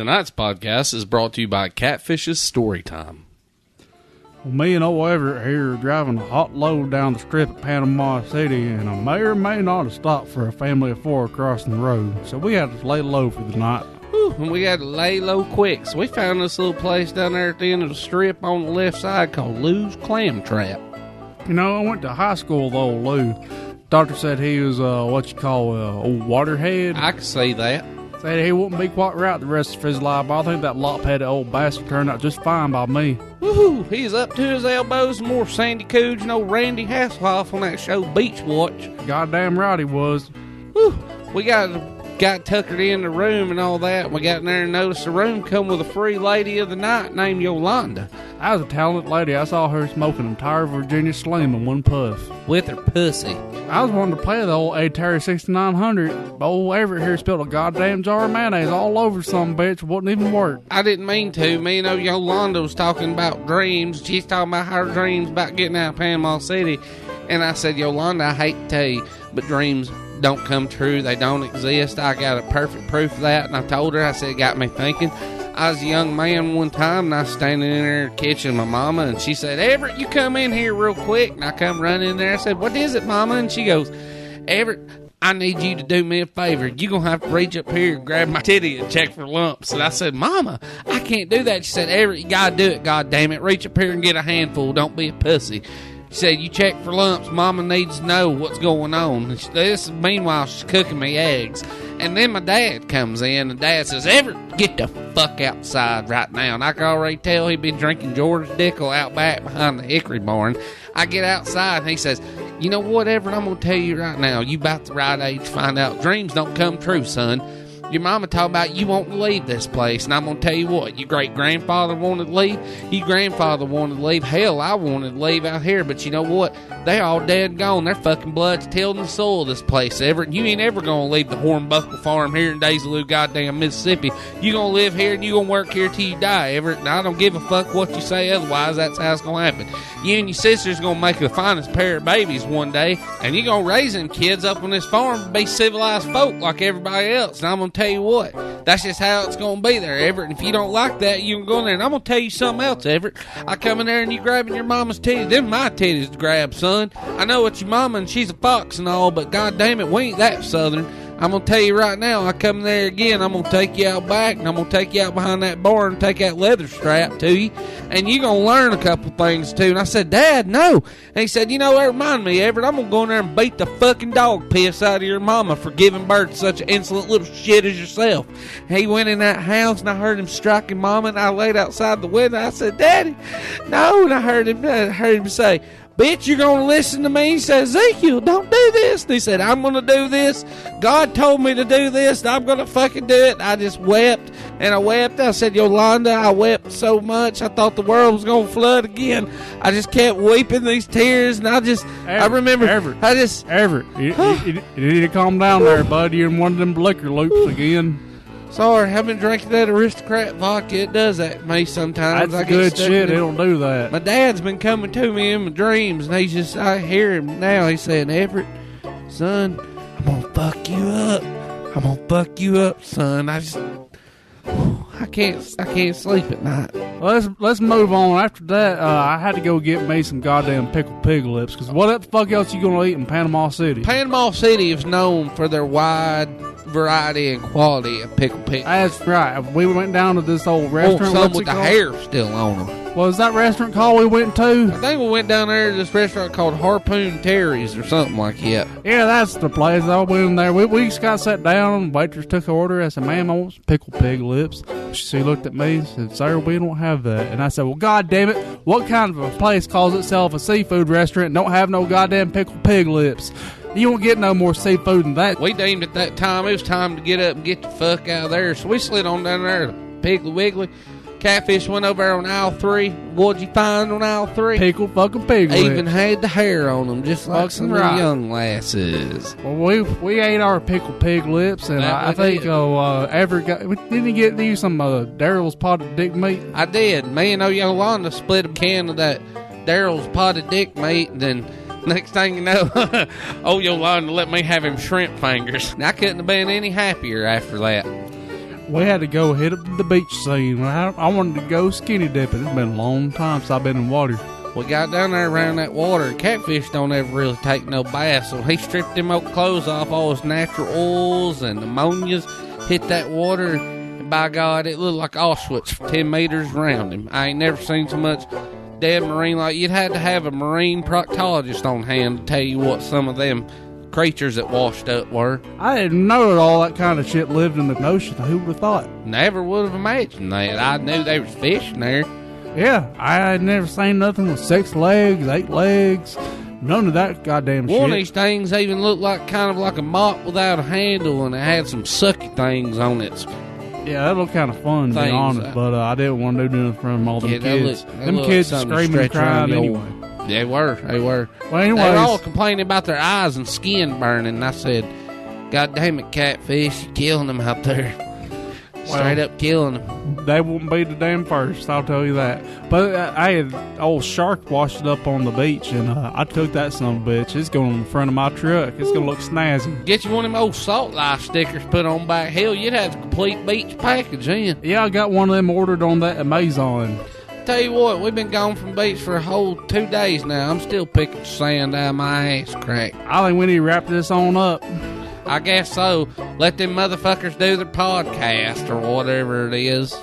Tonight's podcast is brought to you by Catfish's Storytime. Well, me and old Everett here are driving a hot load down the strip at Panama City, and I may or may not have stopped for a family of four crossing the road, so we had to lay low for the night. Whew, and we had to lay low quick, so we found this little place down there at the end of the strip on the left side called Lou's Clam Trap. You know, I went to high school with old Lou. Doctor said he was, old waterhead. I can see that. Said he wouldn't be quite right the rest of his life, but I think that lop-headed old bastard turned out just fine by me. Woohoo! He's up to his elbows, more Sandy Cooge and old Randy Hasselhoff on that show Beach Watch. Goddamn right he was. Whew! We got tuckered in the room and all that. We got in there and noticed the room come with a free lady of the night named Yolanda. I was a talented lady. I saw her smoking an entire Virginia Slim in one puff. With her pussy. I was wanting to play the old Atari 6900, but old Everett here spilled a goddamn jar of mayonnaise all over some bitch. Wouldn't even work. I didn't mean to. Me and old Yolanda was talking about dreams. She's talking about her dreams about getting out of Panama City. And I said, Yolanda, I hate to tell you, but dreams don't come true. They don't exist. I got a perfect proof of that. And I told her, I said, it got me thinking. I was a young man one time, and I was standing in there kitchen with my mama, and she said, Everett, you come in here real quick. And I come running in there. I said, what is it, mama? And she goes, Everett, I need you to do me a favor. You're going to have to reach up here and grab my titty and check for lumps. And I said, Mama, I can't do that. She said, Everett, you got to do it, God damn it. Reach up here and get a handful. Don't be a pussy. She said, you check for lumps. Mama needs to know what's going on. Meanwhile, she's cooking me eggs. And then my dad comes in, and Dad says, Everett, get the fuck outside right now. And I can already tell he'd been drinking George Dickel out back behind the hickory barn. I get outside, and he says, you know what, Everett, I'm going to tell you right now, you about the right age to find out dreams don't come true, son. Your mama talking about you won't leave this place, and I'm going to tell you what, your great-grandfather wanted to leave, your grandfather wanted to leave, hell, I wanted to leave out here, but you know what, they all dead and gone, their fucking blood's tilting the soil of this place, Everett. You ain't ever going to leave the Hornbuckle Farm here in Daisylou, goddamn Mississippi. You going to live here, and you going to work here till you die, Everett, and I don't give a fuck what you say otherwise, that's how it's going to happen. You and your sister's going to make the finest pair of babies one day, and you're going to raise them kids up on this farm to be civilized folk like everybody else, and I'm going to tell you what, that's just how it's going to be there, Everett. And if you don't like that, you can go in there. And I'm going to tell you something else, Everett. I come in there and you grabbing your mama's titties. Them my titties to grab, son. I know it's your mama and she's a fox and all, but god damn it, we ain't that southern. I'm going to tell you right now, I come there again, I'm going to take you out back, and I'm going to take you out behind that barn and take that leather strap to you, and you're going to learn a couple things, too. And I said, Dad, no. And he said, you know, that remind me, Everett, I'm going to go in there and beat the fucking dog piss out of your mama for giving birth to such an insolent little shit as yourself. And he went in that house, and I heard him striking Mama, and I laid outside the window. I said, Daddy, no. And I heard him say, bitch, you're going to listen to me? He said, Ezekiel, don't do this. And he said, I'm going to do this. God told me to do this, and I'm going to fucking do it. And I just wept, and I wept. I said, Yolanda, I wept so much. I thought the world was going to flood again. I just kept weeping these tears, and Everett, you need to calm down there, bud. You're in one of them liquor loops again. Sorry, I've been drinking that aristocrat vodka. It does that to me sometimes. That's good shit. It'll do that. My dad's been coming to me in my dreams, and I hear him now. He's saying, Everett, son, I'm going to fuck you up. I'm going to fuck you up, son. I can't sleep at night. Let's move on. After that, I had to go get me some goddamn pickled pig lips, because what the fuck else you gonna eat in Panama City? Panama City is known for their wide variety and quality of pickled pig. That's right. We went down to this old restaurant. Some with the hair still on them. What was that restaurant called we went to? I think we went down there to this restaurant called Harpoon Terry's or something like that. Yeah, that's the place. I went in there. We just got sat down. Waitress took an order. I said, ma'am, I want some pickled pig lips. She looked at me and said, sir, we don't have that. And I said, well, god damn it, what kind of a place calls itself a seafood restaurant and don't have no goddamn pickled pig lips? You won't get no more seafood than that. We deemed at that time it was time to get up and get the fuck out of there. So we slid on down there to Piggly Wiggly. Catfish went over there on aisle 3. What'd you find on aisle 3? Pickled fucking pig lips. Even had the hair on them, just like some of the young lasses. Well, we ate our pickled pig lips, and I think we didn't get you some Daryl's potted dick meat. I did. Me and Yolanda split a can of that Daryl's potted dick meat, and then next thing you know, Yolanda let me have him shrimp fingers. And I couldn't have been any happier after that. we had to go hit up the beach scene. I wanted to go skinny dipping. It's been a long time since I've been in water. We got down there around that water. Catfish don't ever really take no bath, so he stripped them old clothes off, all his natural oils and ammonias, hit that water, and by God, it looked like Auschwitz for 10 meters around him. I ain't never seen so much dead marine. Like, you'd had to have a marine proctologist on hand to tell you what some of them creatures that washed up were. I didn't know that all that kind of shit lived in the ocean. Who would have thought? Never would have imagined that. I knew there was fish in there. Yeah, I had never seen nothing with 6 legs, 8 legs, none of that goddamn shit. One of these things even looked like kind of like a mop without a handle, and it had some sucky things on it. Yeah, that looked kind of fun, to be honest, but I didn't want to do nothing from all them kids. Them kids screaming and crying anyway. They were. Well, anyways, they were all complaining about their eyes and skin burning, and I said, God damn it, Catfish, you're killing them out there. Straight up killing them. They won't be the damn first, I'll tell you that. But I had old shark washed up on the beach, and I took that son of a bitch. It's going in front of my truck. It's going to look snazzy. Get you one of them old salt life stickers put on back. Hell, you'd have a complete beach package in. Yeah, I got one of them ordered on that Amazon. Tell you what, we've been gone from the beach for a whole 2 days now. I'm still picking sand out of my ass crack. I think we need to wrap this on up. I guess so. Let them motherfuckers do their podcast or whatever it is.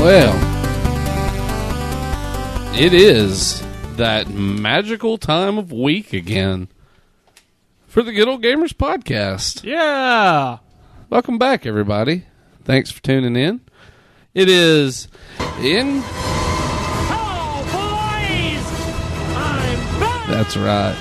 Well, it is that magical time of week again for the Good Ole Gamers podcast. Yeah! Welcome back, everybody. Thanks for tuning in. It is in... Hello, boys! I'm back! That's right.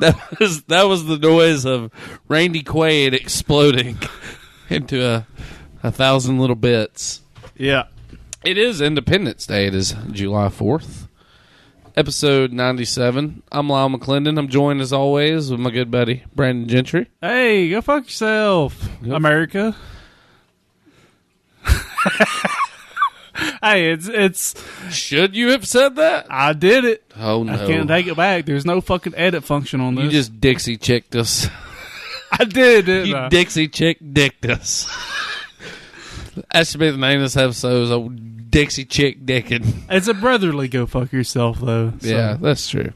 That was the noise of Randy Quaid exploding into a 1,000 little bits. Yeah. It is Independence Day. It is July 4th. Episode 97. I'm Lyle McClendon. I'm joined as always with my good buddy Brandon Gentry. Hey, go fuck yourself, America. Hey, it's. Should you have said that? I did it. Oh, no. I can't take it back. There's no fucking edit function on this. You just Dixie chicked us. I did, didn't I? You Dixie chick dicked us. That should be the name of this episode, is old Dixie chick dicking. It's a brotherly go fuck yourself, though. So. Yeah, that's true.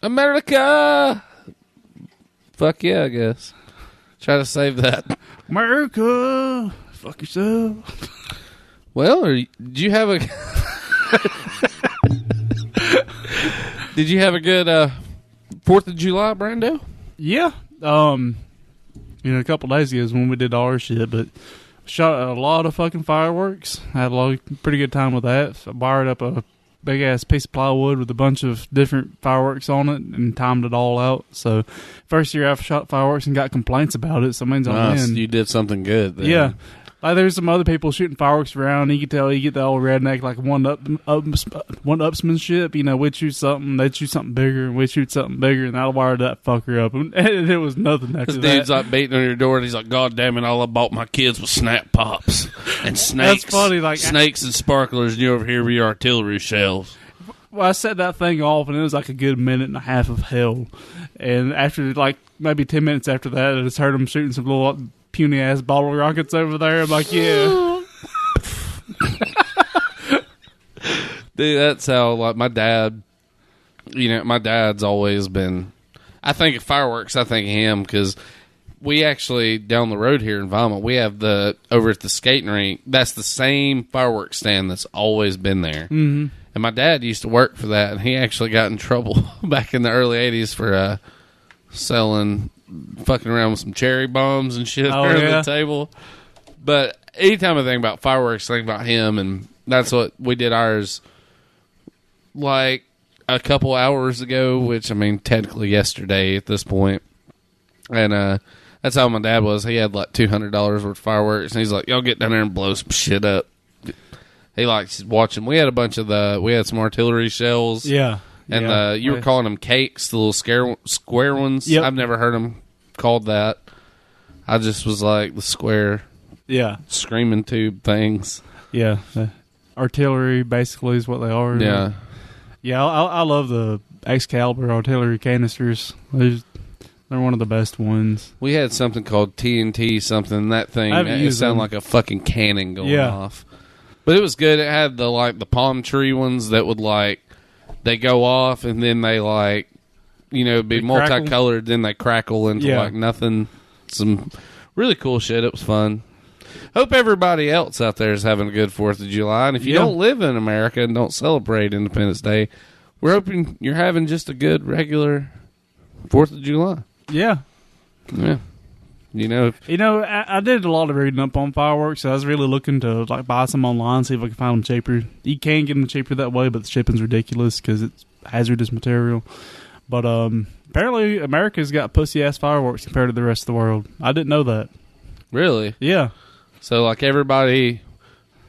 America! Fuck yeah, I guess. Try to save that. America! Fuck yourself. Well, did you have a... Did you have a good 4th of July, Brando? Yeah. A couple days ago is when we did all our shit, but shot a lot of fucking fireworks. Had pretty good time with that. So I borrowed up a big ass piece of plywood with a bunch of different fireworks on it and timed it all out. So first year I've shot fireworks and got complaints about it, so it means I'm in. You did something good then. Yeah. Like there's some other people shooting fireworks around. You can tell you get the old redneck like one-upsmanship. You know, we'd shoot something, they'd shoot something bigger, and we'd shoot something bigger, and that'll wire that fucker up. And it was nothing after that. This dude's like beating on your door, and he's like, God damn it, all I bought my kids was snap pops and snakes. That's funny, like snakes and sparklers, and you over here with your artillery shells. Well, I set that thing off, and it was like a good minute and a half of hell. And after like maybe 10 minutes after that, I just heard them shooting some little puny ass bottle rockets over there. I'm like, yeah. Dude, that's how like my dad. My dad's always been. I think of fireworks. I think of him because we actually down the road here in Valmont, we have over at the skating rink. That's the same fireworks stand that's always been there. Mm-hmm. And my dad used to work for that, and he actually got in trouble back in the early 80s for selling fucking around with some cherry bombs and shit around yeah? the table. But anytime I think about fireworks, I think about him, and that's what we did ours like a couple hours ago, which, I mean, technically yesterday at this point. And that's how my dad was. He had like $200 worth of fireworks, and he's like, y'all get down there and blow some shit up. He likes watching. We had a bunch of we had some artillery shells. Yeah. And you were calling them cakes, the little square ones. Yep. I've never heard them called that. I just was like the square screaming tube things. Yeah. Artillery basically is what they are. Yeah. Yeah, I love the Excalibur artillery canisters. They're one of the best ones. We had something called TNT something. That thing, it sounded like a fucking cannon going off. But it was good. It had the palm tree ones that would they go off and then they be multicolored. Then they crackle into nothing. Some really cool shit. It was fun. Hope everybody else out there is having a good 4th of July. And if you don't live in America and don't celebrate Independence Day, we're hoping you're having just a good regular 4th of July. Yeah. Yeah. I did a lot of reading up on fireworks, so I was really looking to buy some online, see if I can find them cheaper. You can get them cheaper that way, but the shipping's ridiculous because it's hazardous material. But apparently America's got pussy-ass fireworks compared to the rest of the world. I didn't know that. Really? Yeah. So, everybody,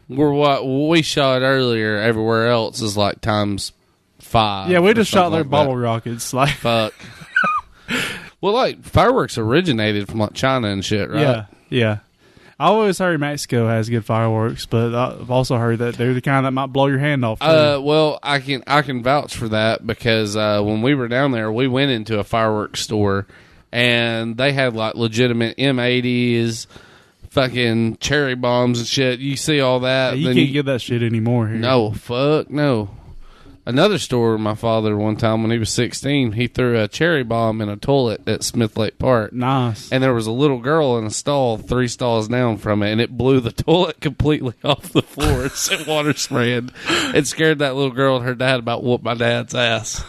what we shot earlier everywhere else is times 5. Yeah, we just shot their bottle rockets. Fuck. Well, fireworks originated from China and shit, right? Yeah. I always heard Mexico has good fireworks, but I've also heard that they're the kind that might blow your hand off. Well, I can vouch for that because when we were down there, we went into a fireworks store and they had legitimate M80s, fucking cherry bombs and shit. You see all that? Yeah, you can't get that shit anymore here. No, fuck no. Another store, my father, one time when he was 16, he threw a cherry bomb in a toilet at Smith Lake Park. Nice. And there was a little girl in a stall 3 stalls down from it, and it blew the toilet completely off the floor. It sent water spraying. It scared that little girl and her dad about whooped my dad's ass.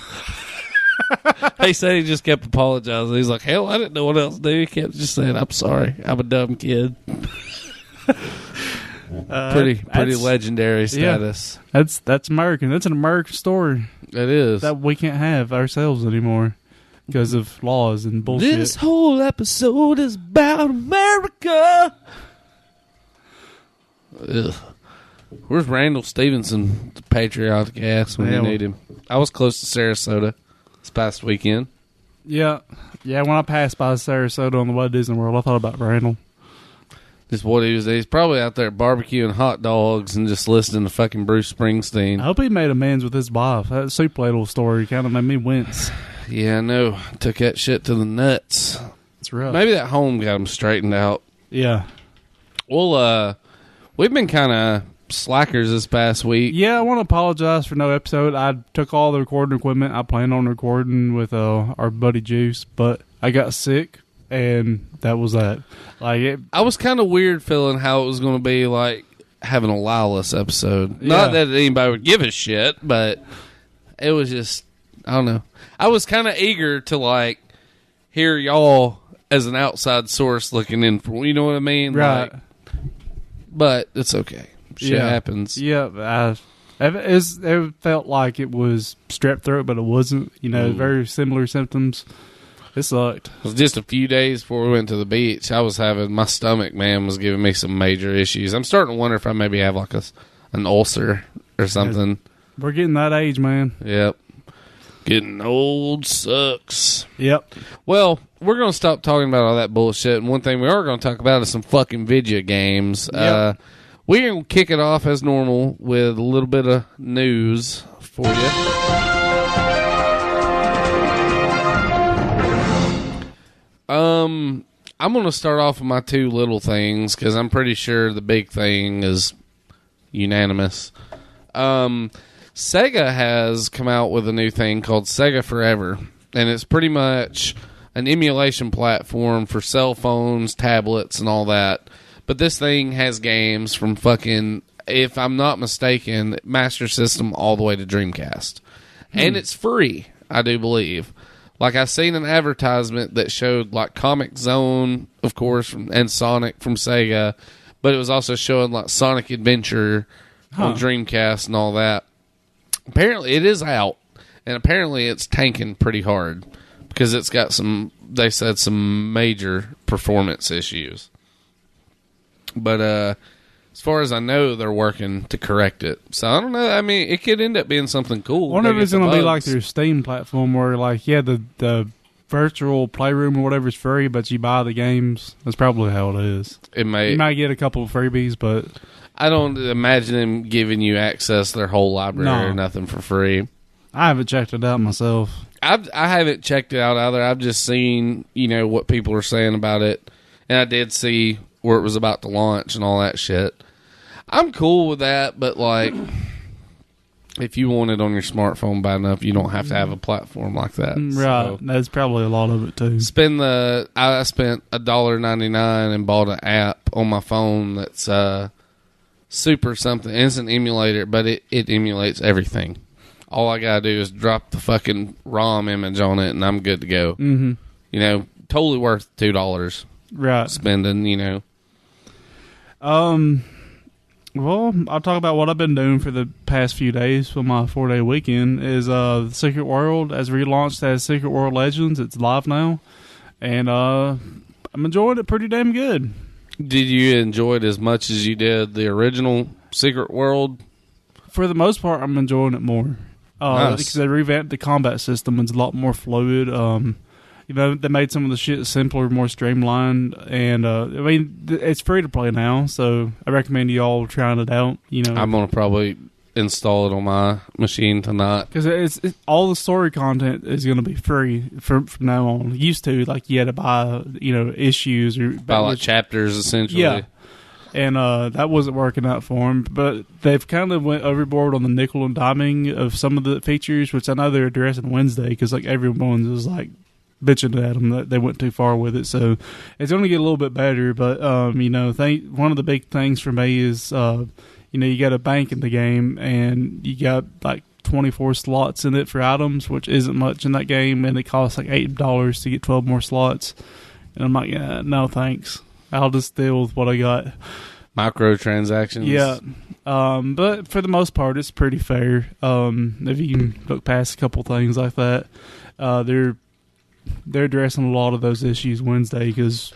He said he just kept apologizing. He's like, hell, I didn't know what else to do. He kept just saying, I'm sorry. I'm a dumb kid. Pretty legendary status. Yeah, that's American. That's an American story. It is. That we can't have ourselves anymore because of laws and bullshit. This whole episode is about America. Ugh. Where's Randall Stevenson, the patriotic ass, when you need him? I was close to Sarasota this past weekend. Yeah. When I passed by Sarasota on the way to Disney World, I thought about Randall. Just what he was. He's probably out there barbecuing hot dogs and just listening to fucking Bruce Springsteen. I hope he made amends with his wife. That soup ladle story kind of made me wince. Yeah, I know. Took that shit to the nuts. It's rough. Maybe that home got him straightened out. Yeah. Well, we've been kind of slackers this past week. Yeah, I want to apologize for no episode. I took all the recording equipment. I planned on recording with our buddy Juice, but I got sick. And that was that. I was kind of weird feeling how it was going to be having a Lilas episode. Yeah. Not that anybody would give a shit, but it was just, I don't know. I was kind of eager to hear y'all as an outside source looking in for, you know what I mean? Right. But it's okay. Shit happens. Yeah. It felt like it was strep throat, but it wasn't. Very similar symptoms. It sucked. It was just a few days before we went to the beach. My stomach, man, was giving me some major issues. I'm starting to wonder if I maybe have an ulcer or something. We're getting that age, man. Yep. Getting old sucks. Yep. Well, we're going to stop talking about all that bullshit. And one thing we are going to talk about is some fucking video games. Yep. We're going to kick it off as normal with a little bit of news for you. I'm going to start off with my 2 little things because I'm pretty sure the big thing is unanimous. Sega has come out with a new thing called Sega Forever, and it's pretty much an emulation platform for cell phones, tablets, and all that. But this thing has games from fucking, if I'm not mistaken, Master System all the way to Dreamcast. And it's free, I do believe. Like, I seen an advertisement that showed, like, Comic Zone, of course, and Sonic from Sega, but it was also showing, like, Sonic Adventure on Dreamcast and all that. Apparently, it is out, and apparently it's tanking pretty hard because it's got they said, some major performance issues. But, as far as I know, they're working to correct it. So, I don't know. I mean, it could end up being something cool. One of it's going to be like their Steam platform where, like, the virtual playroom or whatever is free, but you buy the games. That's probably how it is. You might get a couple of freebies, but... I don't imagine them giving you access to their whole library or nothing for free. I haven't checked it out myself. I haven't checked it out either. I've just seen, what people are saying about it. And I did see where it was about to launch and all that shit. I'm cool with that, but, like, if you want it on your smartphone bad enough, you don't have to have a platform like that. Right. So, that's probably a lot of it, too. I spent $1.99 and bought an app on my phone that's super something. It's an emulator, but it emulates everything. All I got to do is drop the fucking ROM image on it, and I'm good to go. Mm-hmm. Totally worth $2. Right. Spending, Well, I'll talk about what I've been doing for the past few days for my 4-day weekend. Is the Secret World has relaunched as Secret World Legends. It's live now, and I'm enjoying it pretty damn good. Did you enjoy it as much as you did the original Secret World? For the most part, I'm enjoying it more. Nice. Because they revamped the combat system. It's a lot more fluid. They made some of the shit simpler, more streamlined, and it's free to play now, so I recommend you all trying it out. I'm gonna probably install it on my machine tonight because it's all the story content is gonna be free from now on. It used to, like, you had to buy issues or buy like chapters essentially. Yeah. And that wasn't working out for them, but they've kind of went overboard on the nickel and diming of some of the features, which I know they're addressing Wednesday because, like, everyone was like bitching at them that they went too far with it. So it's going to get a little bit better. But one of the big things for me is you got a bank in the game and you got like 24 slots in it for items, which isn't much in that game, and it costs like $8 to get 12 more slots. And I'm like, yeah, no thanks. I'll just deal with what I got. Microtransactions. Yeah. But for the most part, it's pretty fair. If you can look past a couple things like that, they're addressing a lot of those issues Wednesday because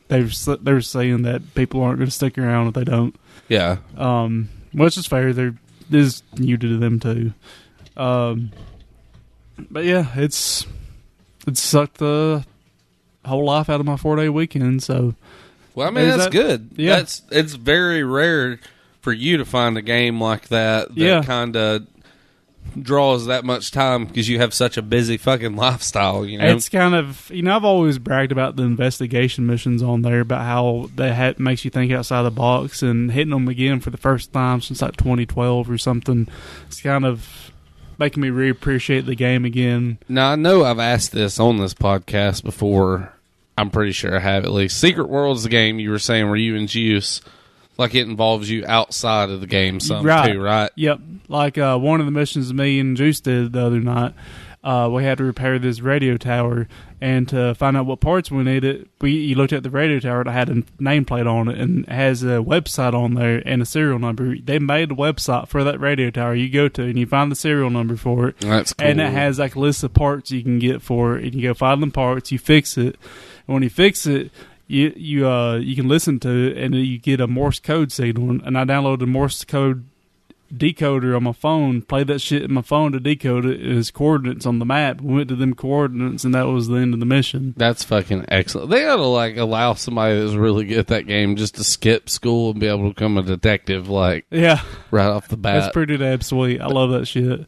they're saying that people aren't going to stick around if they don't. Yeah. Which is fair. This is new to them too. But yeah, it sucked the whole life out of my 4-day weekend. So. Well, I mean, that's good. Yeah. It's very rare for you to find a game like that kind of draws that much time because you have such a busy fucking lifestyle, It's kind of, I've always bragged about the investigation missions on there, about how they makes you think outside the box, and hitting them again for the first time since like 2012 or something. It's kind of making me reappreciate the game again. Now, I know I've asked this on this podcast before. I'm pretty sure I have, at least. Secret World's the game you were saying where you and Juice, like, it involves you outside of the game too, right? Yep. Like one of the missions me and Juice did the other night, we had to repair this radio tower, and to find out what parts we needed, you looked at the radio tower that had a nameplate on it, and it has a website on there and a serial number. They made a website for that radio tower you go to, and you find the serial number for it. That's cool. And it has like a list of parts you can get for it, and you go find them parts, you fix it. When you fix it, you can listen to it, and you get a Morse code signal. And I downloaded a Morse code decoder on my phone, played that shit in my phone to decode it. His coordinates on the map. We went to them coordinates, and that was the end of the mission. That's fucking excellent. They ought to allow somebody that's really good at that game just to skip school and be able to become a detective, right off the bat. That's pretty damn sweet. I love that shit.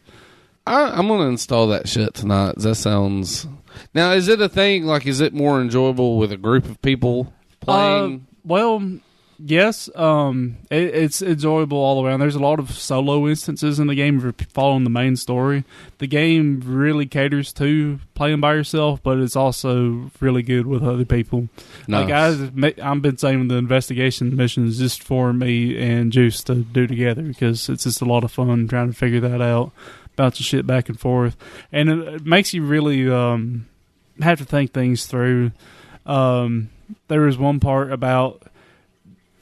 I'm gonna install that shit tonight. That sounds. Now, is it a thing? Like, is it more enjoyable with a group of people playing? Well, yes. It's enjoyable all around. There's a lot of solo instances in the game if you're following the main story. The game really caters to playing by yourself, but it's also really good with other people. Nice. Like, I've been saying the investigation missions just for me and Juice to do together because it's just a lot of fun trying to figure that out. Bouncing shit back and forth, and it makes you really have to think things through. There was one part about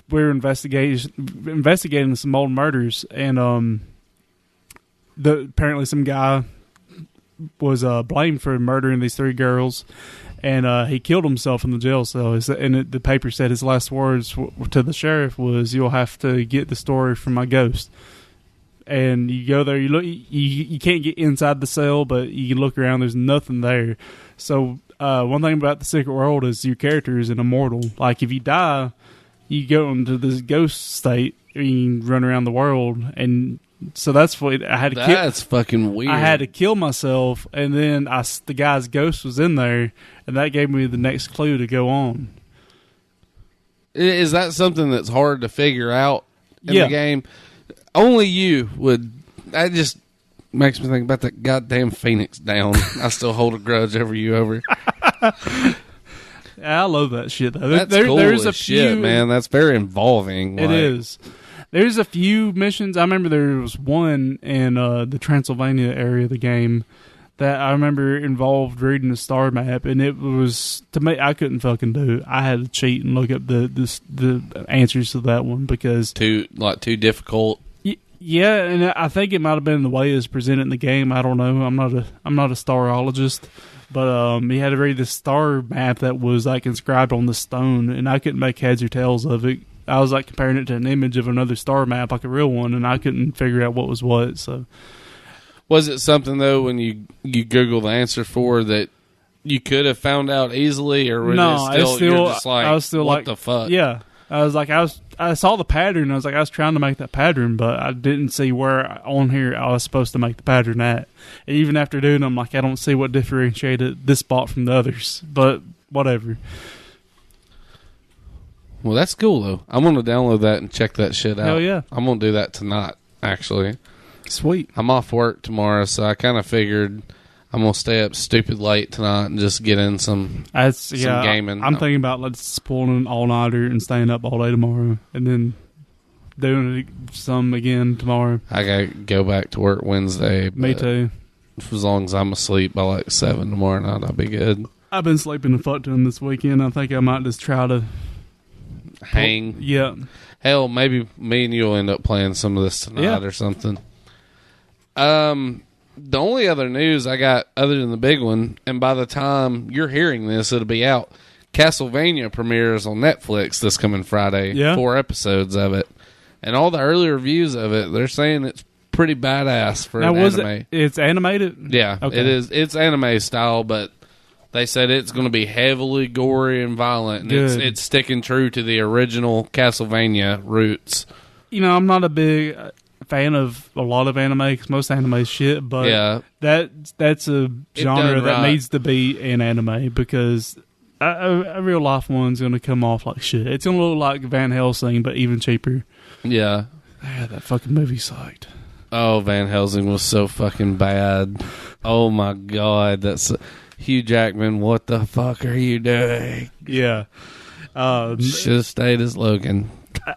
we were investigating some old murders, and apparently some guy was blamed for murdering these 3 girls, and he killed himself in the jail cell. And the paper said his last words to the sheriff was, "You'll have to get the story from my ghost." And you go there, you look, you can't get inside the cell, but you can look around. There's nothing there. So one thing about the secret world is your character is an immortal. Like if you die, you go into this ghost state, and you can run around the world. And so that's what I had to. That's fucking weird. I had to kill myself, and then the guy's ghost was in there, and that gave me the next clue to go on. Is that something that's hard to figure out in the game? Only you would. That just makes me think about that goddamn Phoenix Down. I still hold a grudge over you over. I love that shit though. That's cool there's a shit, man. That's very involving. It is. There's a few missions. I remember there was one in the Transylvania area of the game that I remember involved reading the star map, and it was, to me, I couldn't fucking do it. I had to cheat and look up the answers to that one because too difficult. Yeah, and I think it might have been the way it was presented in the game. I don't know. I'm not a starologist, but he had to read the star map that was like inscribed on the stone, and I couldn't make heads or tails of it. I was like comparing it to an image of another star map, like a real one, and I couldn't figure out what was what. So, was it something though when you Google the answer for that you could have found out easily, or was you're just like, I was still what like, the fuck? Yeah, I was like, I saw the pattern. I was like, I was trying to make that pattern, but I didn't see where on here I was supposed to make the pattern at. And even after doing them, like, I don't see what differentiated this spot from the others. But whatever. Well, that's cool though. I'm gonna download that and check that shit out. Hell yeah! I'm gonna do that tonight. Actually, sweet. I'm off work tomorrow, so I kind of figured I'm gonna stay up stupid late tonight and just get in some gaming. I'm thinking about pulling an all-nighter and staying up all day tomorrow, and then doing some again tomorrow. I gotta go back to work Wednesday. Me too. As long as I'm asleep by like 7 tomorrow night, I'll be good. I've been sleeping the fuck to him this weekend. I think I might just try to hang. Yeah. Hell, maybe me and you'll end up playing some of this tonight or something. The only other news I got, other than the big one, and by the time you're hearing this, it'll be out. Castlevania premieres on Netflix this coming Friday. Yeah. 4 episodes of it. And all the early reviews of it, they're saying it's pretty badass for an anime. It's animated? Yeah, okay. It is. It's anime style, but they said it's going to be heavily gory and violent. And it's sticking true to the original Castlevania roots. You know, I'm not a big fan of a lot of anime because most anime is shit, but that's a genre that needs to be in anime because a real life one's going to come off like shit. It's going to look like Van Helsing, but even cheaper. Yeah. That fucking movie sucked. Oh, Van Helsing was so fucking bad. Oh my god, that's Hugh Jackman. What the fuck are you doing? Yeah, should have stayed as Logan.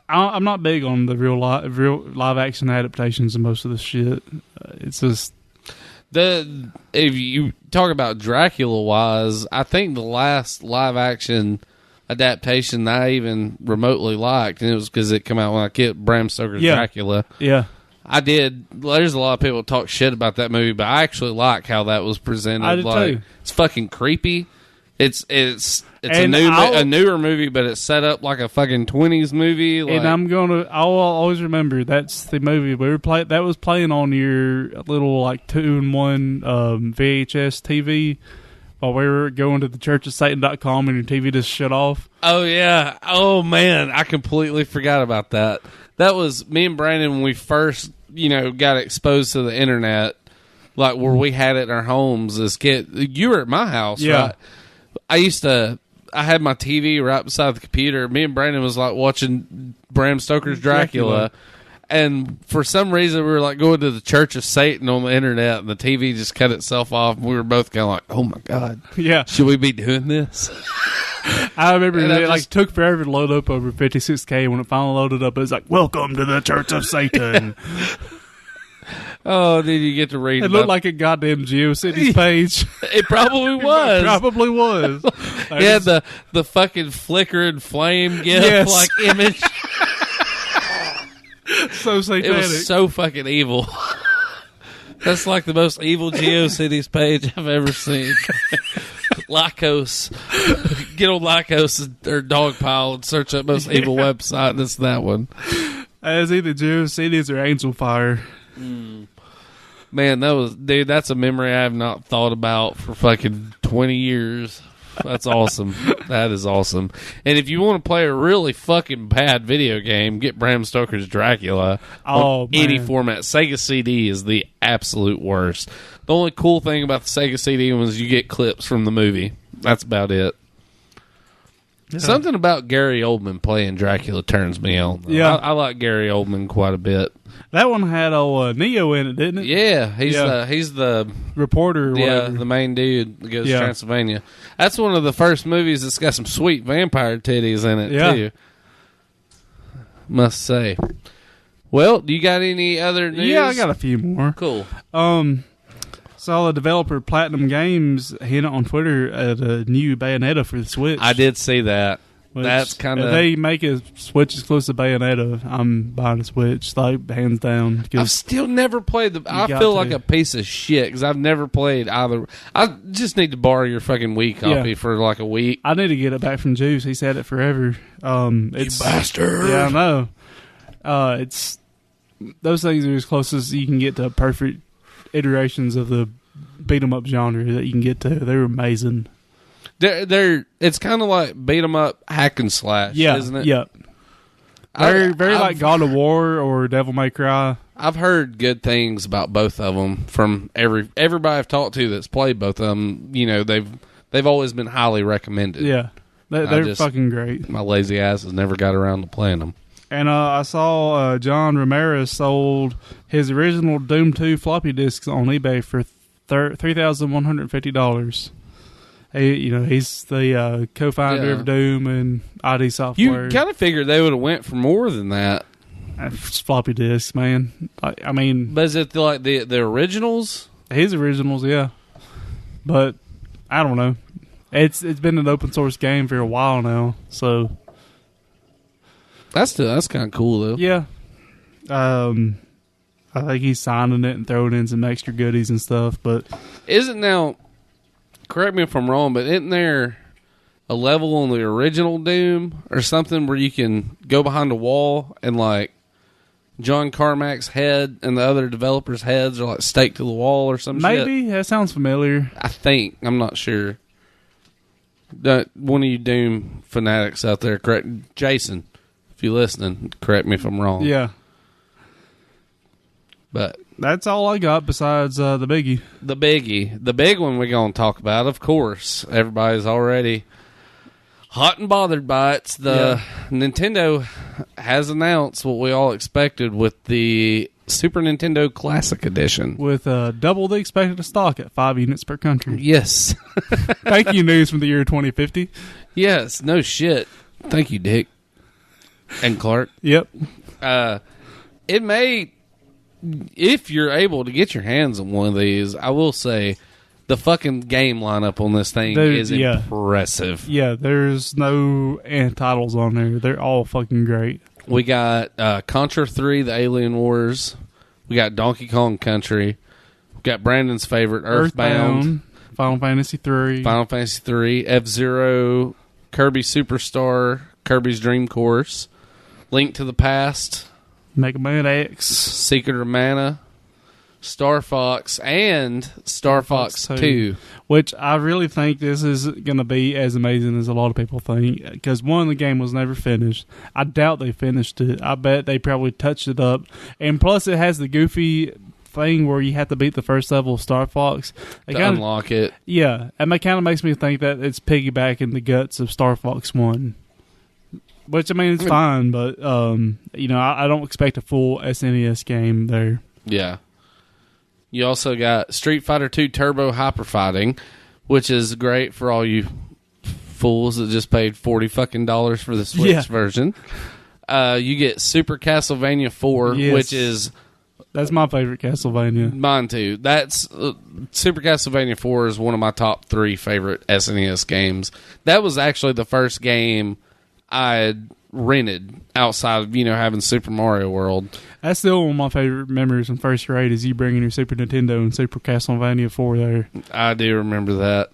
I'm not big on the real live action adaptations of most of this shit. It's just if you talk about Dracula wise, I think the last live action adaptation that I even remotely liked, and it was because it came out when I kid Bram Stoker's Dracula. Yeah. I did. There's a lot of people that talk shit about that movie, but I actually like how that was presented. I did too. It's fucking creepy. It's a newer movie, but it's set up like a fucking 20s movie. And I'll always remember that's the movie we were playing. That was playing on your little like 2-in-1 VHS TV while we were going to the churchofsatan.com and your TV just shut off. Oh yeah. Oh man, I completely forgot about that. That was me and Brandon when we first, got exposed to the internet, like where we had it in our homes as kids. You were at my house, right? I had my TV right beside the computer. Me and Brandon was like watching Bram Stoker's Dracula. And for some reason, we were like going to the Church of Satan on the internet, and the TV just cut itself off. And we were both kind of like, "Oh my god, yeah, should we be doing this?" I remember it took forever to load up over 56K. When it finally loaded up, it was like, "Welcome to the Church of Satan." Oh, did you get to read It looked like a goddamn GeoCities page. It probably was. It probably was. He had the fucking flickering flame gif Yes. like image. So satanic. It was so fucking evil. That's like the most evil GeoCities page I've ever seen. Lycos. Get on Lycos or Dogpile and search up most evil website, and it's that one. As either GeoCities or Angel Fire. Man, that's a memory I have not thought about for fucking 20 years. That's awesome. That is awesome. And if you want to play a really fucking bad video game, get Bram Stoker's Dracula on any format. Sega CD is the absolute worst. The only cool thing about the Sega CD was you get clips from the movie. That's about it. Yeah. Something about Gary Oldman playing Dracula turns me on. Though. Yeah. I like Gary Oldman quite a bit. That one had Neo in it, didn't it? Yeah, he's the reporter. Or whatever. The main dude that goes to Transylvania. That's one of the first movies that's got some sweet vampire titties in it too. Must say. Well, do you got any other news? Yeah, I got a few more. Cool. Saw the developer Platinum Games hint on Twitter at a new Bayonetta for the Switch. I did see that. That's kind of... If they make a Switch exclusive Bayonetta, I'm buying a Switch, like, hands down. I've still never played I feel like a piece of shit because I've never played either. I just need to borrow your fucking Wii copy for like a week. I need to get it back from Juice. He's had it forever. It's, you bastard. Yeah, I know. It's... Those things are as close as you can get to perfect iterations of the beat-em-up genre that you can get to. They're amazing. It's kind of like beat 'em up hack and slash, isn't it? Yep. They're very like God of War or Devil May Cry. I've heard good things about both of them from everybody I've talked to that's played both of them. You know, they've always been highly recommended. Yeah, they're fucking great. My lazy ass has never got around to playing them. And I saw John Ramirez sold his original Doom 2 floppy disks on eBay for $3,150. He's the co-founder of Doom and ID Software. You kind of figured they would have went for more than that. It's floppy disks, man. I mean, but is it like the originals? His originals, yeah. But I don't know. It's been an open source game for a while now, so that's kind of cool though. Yeah. I think he's signing it and throwing in some extra goodies and stuff. But isn't now? Correct me if I'm wrong, but isn't there a level on the original Doom or something where you can go behind a wall and like John Carmack's head and the other developers' heads are like staked to the wall or some shit? Maybe. That sounds familiar. I think. I'm not sure. One of you Doom fanatics out there, correct? Jason, if you're listening, correct me if I'm wrong. Yeah. But that's all I got besides the biggie. The biggie. The big one we're going to talk about, of course. Everybody's already hot and bothered by it. Nintendo has announced what we all expected with the Super Nintendo Classic Edition. With double the expected stock at 5 units per country. Yes. Thank you, news from the year 2050. Yes, no shit. Thank you, Dick. And Clark. Yep. It may... If you're able to get your hands on one of these, I will say the fucking game lineup on this thing is impressive. Yeah, there's no titles on there. They're all fucking great. We got Contra 3, the Alien Wars. We got Donkey Kong Country. We got Brandon's favorite, Earthbound. Final Fantasy 3. F-Zero, Kirby Superstar, Kirby's Dream Course, Link to the Past, Mega Man X, Secret of Mana, Star Fox, and Star Fox 2. Which I really think this is going to be as amazing as a lot of people think. Because one, the game was never finished. I doubt they finished it. I bet they probably touched it up. And plus it has the goofy thing where you have to beat the first level of Star Fox. Unlock it. Yeah. And that kind of makes me think that it's piggybacking the guts of Star Fox 1. Which, I mean, it's fine, but, I don't expect a full SNES game there. Yeah. You also got Street Fighter 2 Turbo Hyper Fighting, which is great for all you fools that just paid $40 fucking for the Switch version. You get Super Castlevania 4, which is That's my favorite Castlevania. Mine too. That's Super Castlevania 4 is one of my top 3 favorite SNES games. That was actually the first game I had rented outside of, having Super Mario World. That's still one of my favorite memories from first grade is you bringing your Super Nintendo and Super Castlevania 4 there. I do remember that.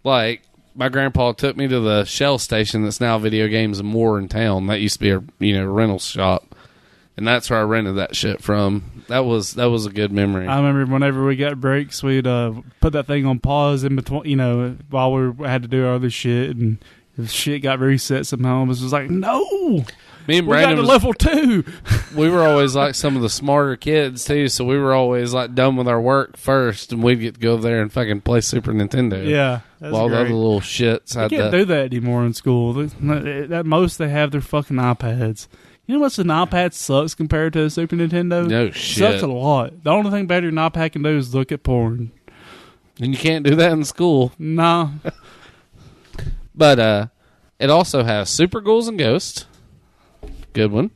Like, my grandpa took me to the Shell station that's now Video Games and More in town. That used to be a rental shop. And that's where I rented that shit from. That was a good memory. I remember whenever we got breaks, we'd put that thing on pause in between, while we had to do our other shit, and if shit got reset somehow, it was just like, no, me and we Brandon got to level 2. We were always like some of the smarter kids too, so we were always like done with our work first, and we'd get to go over there and fucking play Super Nintendo. Yeah, that's while great. the other little shits had they can't do that anymore in school. At most, they have their fucking iPads. You know what's an iPad sucks compared to a Super Nintendo? No shit. Sucks a lot. The only thing better than an iPad can do is look at porn. And you can't do that in school. No. But it also has Super Ghouls and Ghosts. Good one.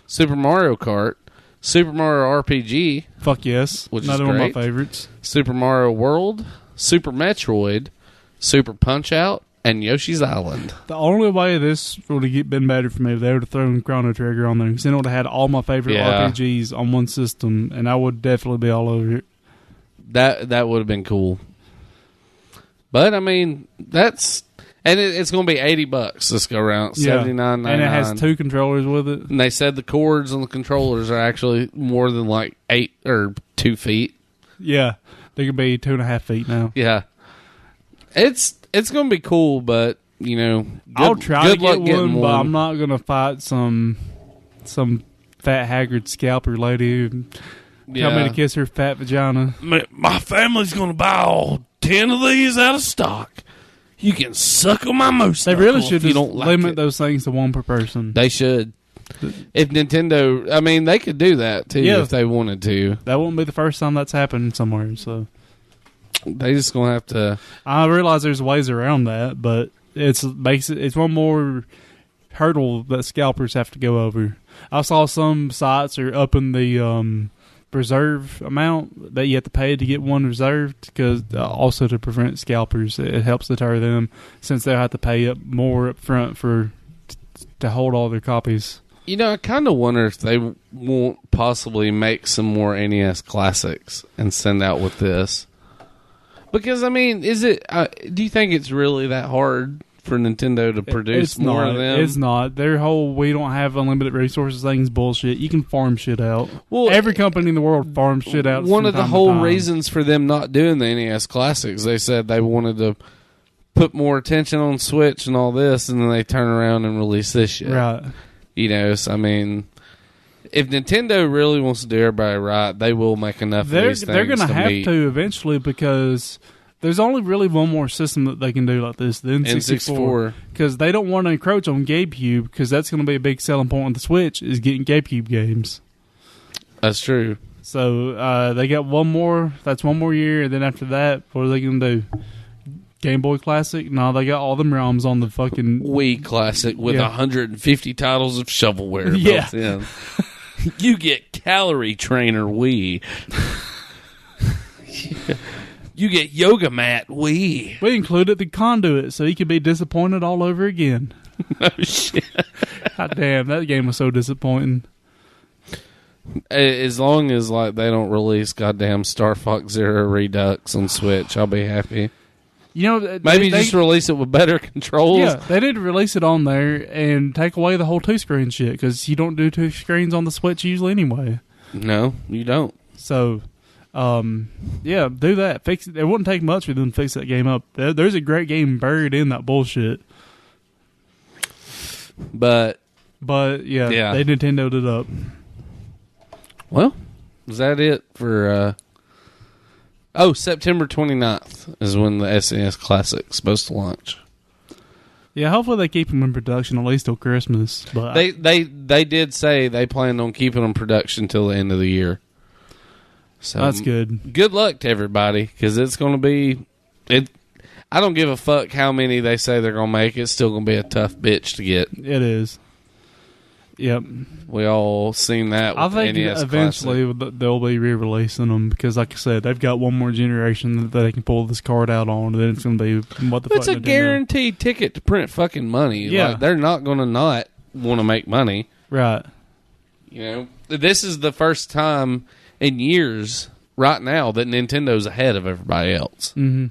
Super Mario Kart. Super Mario RPG. Fuck yes. Which Another is one great. of my favorites. Super Mario World. Super Metroid. Super Punch-Out. And Yoshi's Island. The only way this would have been better for me if they would have thrown Chrono Trigger on there, because then it would have had all my favorite RPGs on one system, and I would definitely be all over it. That would have been cool. But I mean, it's going to be $80 this go around. $79.99. And it has 2 controllers with it. And they said the cords on the controllers are actually more than like 8 or 2 feet. Yeah, they could be 2.5 feet now. Yeah, it's going to be cool, but I'll try to get one, but I'm not going to fight some fat haggard scalper lady and tell me to kiss her fat vagina. My family's going to buy all 10 of these out of stock. You can suck on my moose. They really should just limit limit those things to 1 per person. They should. If Nintendo, I mean, they could do that too if they wanted to. That won't be the first time that's happened somewhere, so. They just gonna have to. I realize there's ways around that, but it's one more hurdle that scalpers have to go over. I saw some sites are upping the reserve amount that you have to pay to get one reserved, because also to prevent scalpers. It helps deter them, since they'll have to pay up more up front to hold all their copies. I kind of wonder if they won't possibly make some more NES classics and send out with this. Because, I mean, is it? Do you think it's really that hard for Nintendo to produce more of them? It's not. Their whole "we don't have unlimited resources" thing's bullshit. You can farm shit out. Well, every company in the world farms shit out. One of the whole reasons for them not doing the NES Classics, they said they wanted to put more attention on Switch and all this, and then they turn around and release this shit. Right. So, I mean, if Nintendo really wants to do everybody right, they will make enough of these things. They're going to have meet. to eventually, because there's only really one more system that they can do like this, the N64. Because they don't want to encroach on GameCube, because that's going to be a big selling point on the Switch, is getting GameCube games. That's true. So they got one more. That's 1 more year, and then after that, what are they going to do? Game Boy Classic? No, they got all them ROMs on the fucking Wii Classic with 150 titles of shovelware built in. You get Calorie Trainer Wii. You get Yoga Mat Wii. We included the conduit, so he could be disappointed all over again. Oh, shit. God damn, that game was so disappointing. As long as they don't release goddamn Star Fox Zero Redux on Switch, I'll be happy. Maybe just release it with better controls. Yeah, they did release it on there and take away the whole 2-screen shit, because you don't do 2 screens on the Switch usually anyway. No, you don't. So, do that. Fix it. It wouldn't take much for them to fix that game up. There's a great game buried in that bullshit. But yeah, they Nintendo'd it up. Well, is that it for... September 29th is when the SNES Classic's supposed to launch. Yeah, hopefully they keep them in production at least till Christmas. But they did say they planned on keeping them in production till the end of the year. So that's good. Good luck to everybody, because it's going to be... I don't give a fuck how many they say they're going to make. It's still going to be a tough bitch to get. It is. Yep. We all seen that with I think the NES eventually Classic. they'll be re-releasing them because, like I said, they've got one more generation that they can pull this card out on, and then it's going to be what the fuck. It's a Nintendo. guaranteed ticket to print fucking money. Yeah. Like, they're not going to not want to make money. Right. You know, this is the first time in years right now that Nintendo's ahead of everybody else. Mm-hmm.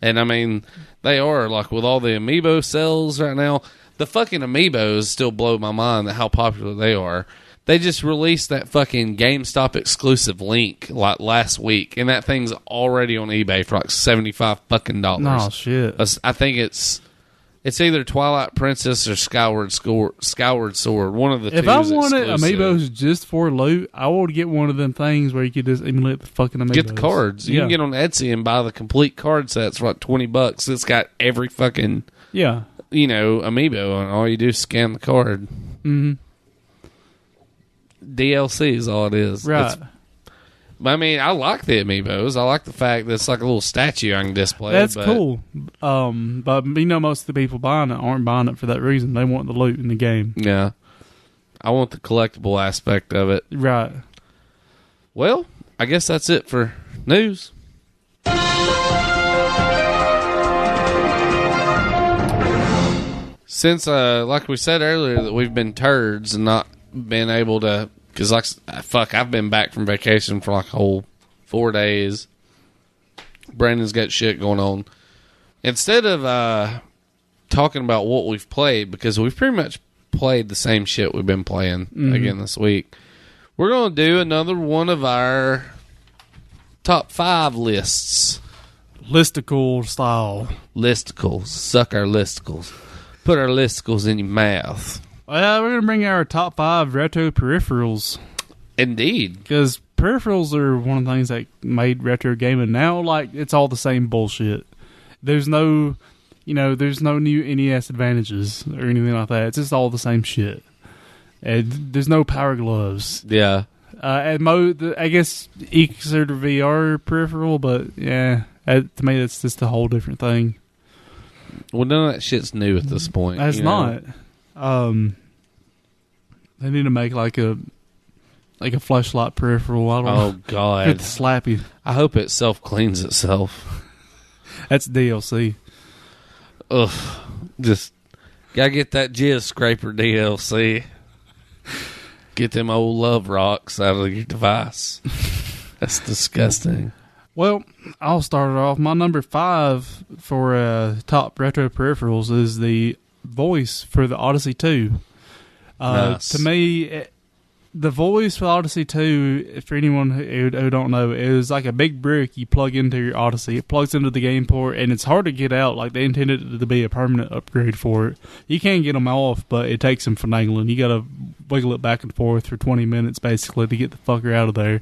And I mean, they are, like, with all the amiibo sales right now. The fucking amiibos still blow my mind at how popular they are. They just released that fucking GameStop exclusive link like last week, and that thing's already on eBay for like $75 fucking dollars. No shit. I think it's either Twilight Princess or Skyward Sword. One of the two. If I is wanted exclusive. amiibos just for loot, I would get one of them things where you could just emulate the fucking amiibos. Get the cards. You can get on Etsy and buy the complete card sets for like $20. It's got every fucking amiibo, and all you do is scan the card. Mm-hmm. DLC is all it is. Right. I mean, I like the amiibos. I like the fact that it's like a little statue I can display. That's cool. But most of the people buying it aren't buying it for that reason. They want the loot in the game. Yeah. I want the collectible aspect of it. Right. Well, I guess that's it for news. Since, like we said earlier, that we've been turds and not been able to, because I've been back from vacation for like a whole 4 days. Brandon's got shit going on. Instead of talking about what we've played, because we've pretty much played the same shit we've been playing again this week, we're going to do another one of our top 5 lists. Listicle style. Listicles. Suck our listicles. Put our listicles in your mouth. Well, we're going to bring our top 5 retro peripherals. Indeed. Because peripherals are one of the things that made retro gaming. Now, like, it's all the same bullshit. There's no new NES advantages or anything like that. It's just all the same shit. And there's no power gloves. Yeah. I guess you consider VR peripheral, but yeah, to me, that's just a whole different thing. Well, none of that shit's new at this point. That's not. They need to make like a fleshlight peripheral. I don't know. Oh God! It's slappy. I hope it self cleans itself. That's DLC. Ugh! Just gotta get that jizz scraper DLC. Get them old love rocks out of your device. That's disgusting. Well, I'll start it off. My number 5 for top retro peripherals is the voice for the Odyssey 2. Nice. To me, the voice for Odyssey 2, for anyone who don't know, is like a big brick you plug into your Odyssey. It plugs into the game port, and it's hard to get out. Like, they intended it to be a permanent upgrade for it. You can get them off, but it takes some finagling. You got to wiggle it back and forth for 20 minutes, basically, to get the fucker out of there.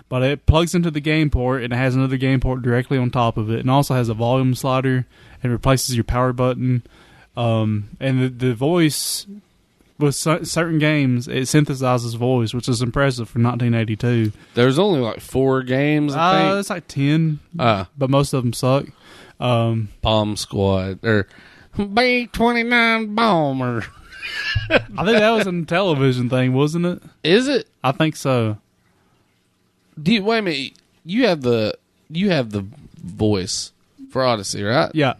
But it plugs into the game port, and it has another game port directly on top of it, and also has a volume slider, and replaces your power button. And the voice, with certain games, it synthesizes voice, which is impressive for 1982. There's only like 4 games, I think. It's like 10, but most of them suck. Bomb Squad, or B-29 Bomber. I think that was a television thing, wasn't it? Is it? I think so. Wait a minute. You have the voice for Odyssey, right? Yeah.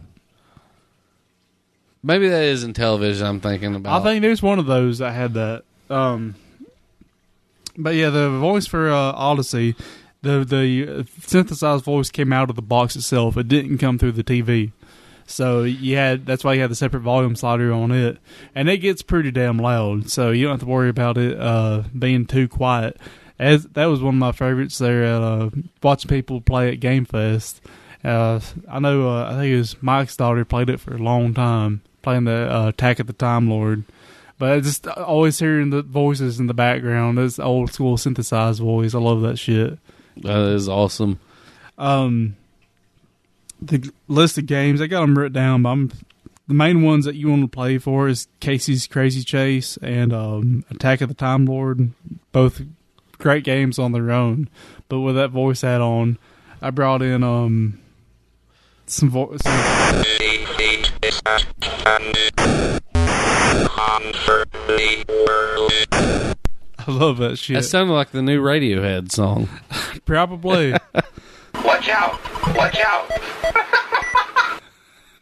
Maybe that is in television I'm thinking about. I think there's one of those that had that. But yeah, the voice for Odyssey, the synthesized voice came out of the box itself. It didn't come through the TV. So that's why you had the separate volume slider on it. And it gets pretty damn loud, so you don't have to worry about it being too quiet. That was one of my favorites there, watching people play at Game Fest. I know, I think it was Mike's daughter played it for a long time, playing the Attack of the Time Lord. But just always hearing the voices in the background, this old school synthesized voice. I love that shit. That is awesome. The list of games, I got them written down, but the main ones that you want to play for is Casey's Crazy Chase and Attack of the Time Lord. Both great games on their own, but with that voice add-on, I brought in some voice. I love that shit. That sounded like the new Radiohead song. Probably. Watch out! Watch out!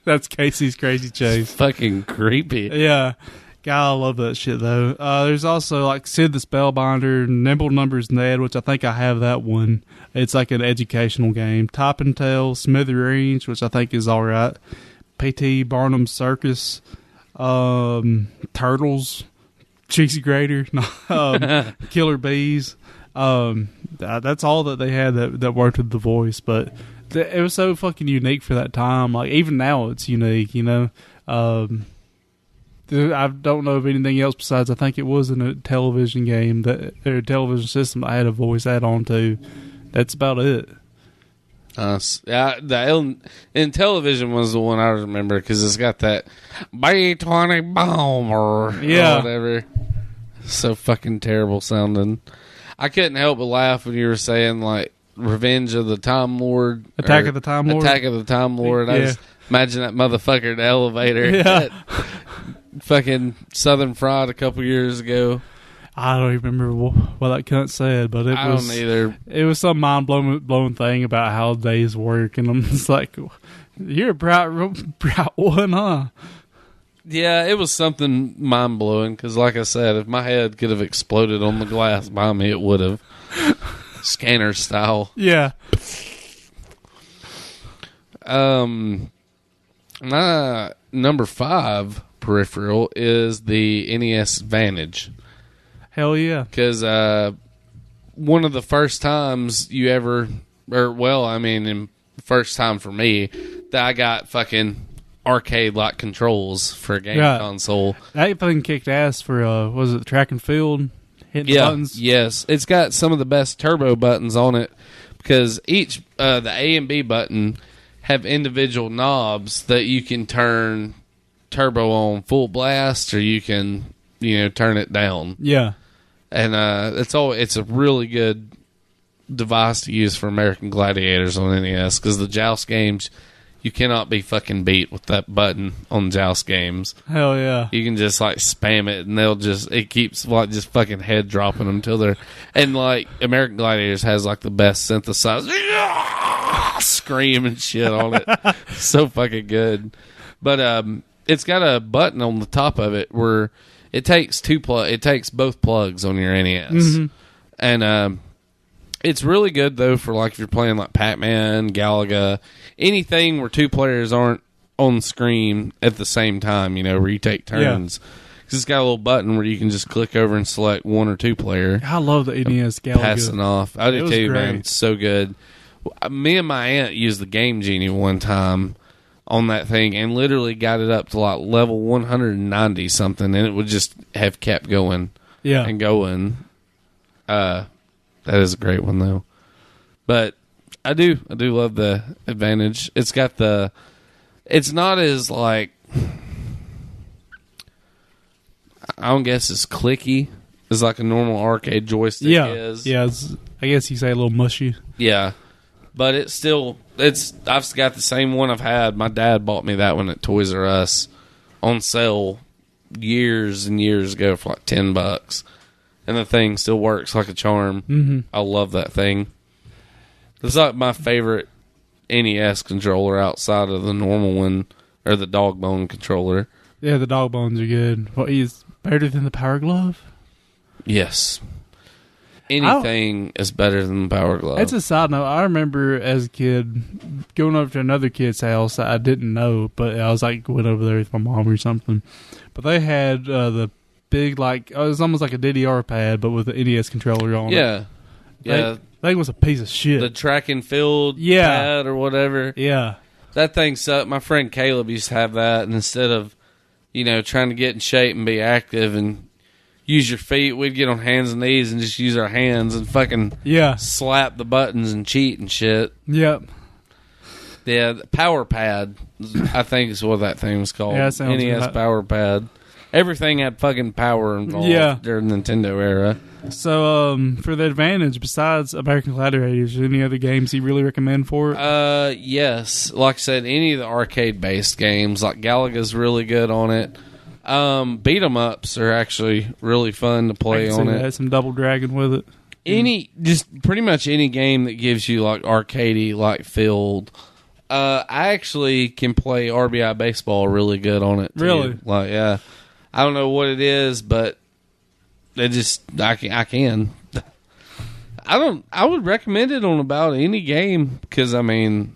That's Casey's Crazy Chase. Fucking creepy. Yeah. God, I love that shit, though. There's also, like, Sid the Spellbinder, Nimble Numbers Ned, which I think I have that one. It's like an educational game. Top and Tail, Smithereens, which I think is all right. P.T. Barnum's Circus, Turtles, Cheesy Grater, Killer Bees. That's all that they had that worked with the voice, but it was so fucking unique for that time. Like, even now it's unique, you know. I don't know of anything else besides I think it was in a television game or a television system I had a voice add-on to. That's about it. The in television was the one I remember because it's got that B-20 bomber or whatever. So fucking terrible sounding. I couldn't help but laugh when you were saying like Revenge of the Time Lord, Attack of the Time Lord. Attack of the Time Lord. I just imagine that motherfucker in the elevator. Yeah. Fucking Southern Fried a couple years ago. I don't even remember what that cunt said, but I don't either. It was some mind-blowing thing about how days work, and I'm just like, you're a bright one, huh? Yeah, it was something mind-blowing, because like I said, if my head could have exploded on the glass by me, it would have. Scanner style. Yeah. My number 5 peripheral is the NES Advantage. Hell yeah. Because one of the first times you ever, first time for me, that I got fucking arcade-like controls for a game console. That thing kicked ass for, was it track and field? Hitting the buttons? Yes. It's got some of the best turbo buttons on it because each, the A and B button have individual knobs that you can turn turbo on full blast or you can, turn it down. Yeah. And it's a really good device to use for American Gladiators on NES because the Joust games, you cannot be fucking beat with that button on Joust games. Hell yeah. You can just like spam it and it keeps like just fucking head dropping them till they're, and like American Gladiators has like the best synthesizer scream and shit on it. So fucking good. But it's got a button on the top of it where it takes both plugs on your NES. Mm-hmm. And it's really good though for like if you're playing like Pac-Man, Galaga, anything where two players aren't on screen at the same time, where you take turns. Because it's got a little button where you can just click over and select one or two player. I love the NES Galaga. Passing off. I do too, man. It's so good. Me and my aunt used the Game Genie one time on that thing and literally got it up to like level 190 something, and it would just have kept going and going. That is a great one though. But I do love the Advantage. It's got it's not as like, I don't guess it's clicky as like a normal arcade joystick is. Yeah, I guess you say a little mushy. Yeah. But I've got the same one I've had. My dad bought me that one at Toys R Us on sale years and years ago for like $10. And the thing still works like a charm. Mm-hmm. I love that thing. It's like my favorite NES controller outside of the normal one, or the dog bone controller. Yeah, the dog bones are good. What is better than the Power Glove? Yes. Anything is better than the Power Glove. It's a side note. I remember as a kid going over to another kid's house I didn't know, but I was like went over there with my mom or something. But they had the big, like, it was almost like a DDR pad, but with the NES controller on it. Yeah. That thing was a piece of shit. The track and field pad or whatever. Yeah. That thing sucked. My friend Caleb used to have that, and instead of, trying to get in shape and be active and use your feet, we'd get on hands and knees and just use our hands and fucking slap the buttons and cheat and shit. Yep. Yeah, the Power Pad, I think is what that thing was called. Yeah, sounds NES Power Pad. Everything had fucking power involved during the Nintendo era. So, for the Advantage, besides American Gladiators, any other games you really recommend for it? Yes. Like I said, any of the arcade-based games, like Galaga's really good on it. Beat 'em ups are actually really fun to play on it. Some Double Dragon with it. Just pretty much any game that gives you like arcadey like field. I actually can play RBI baseball really good on it. Too. Really? Like, yeah. I don't know what it is, but I can. I would recommend it on about any game because I mean,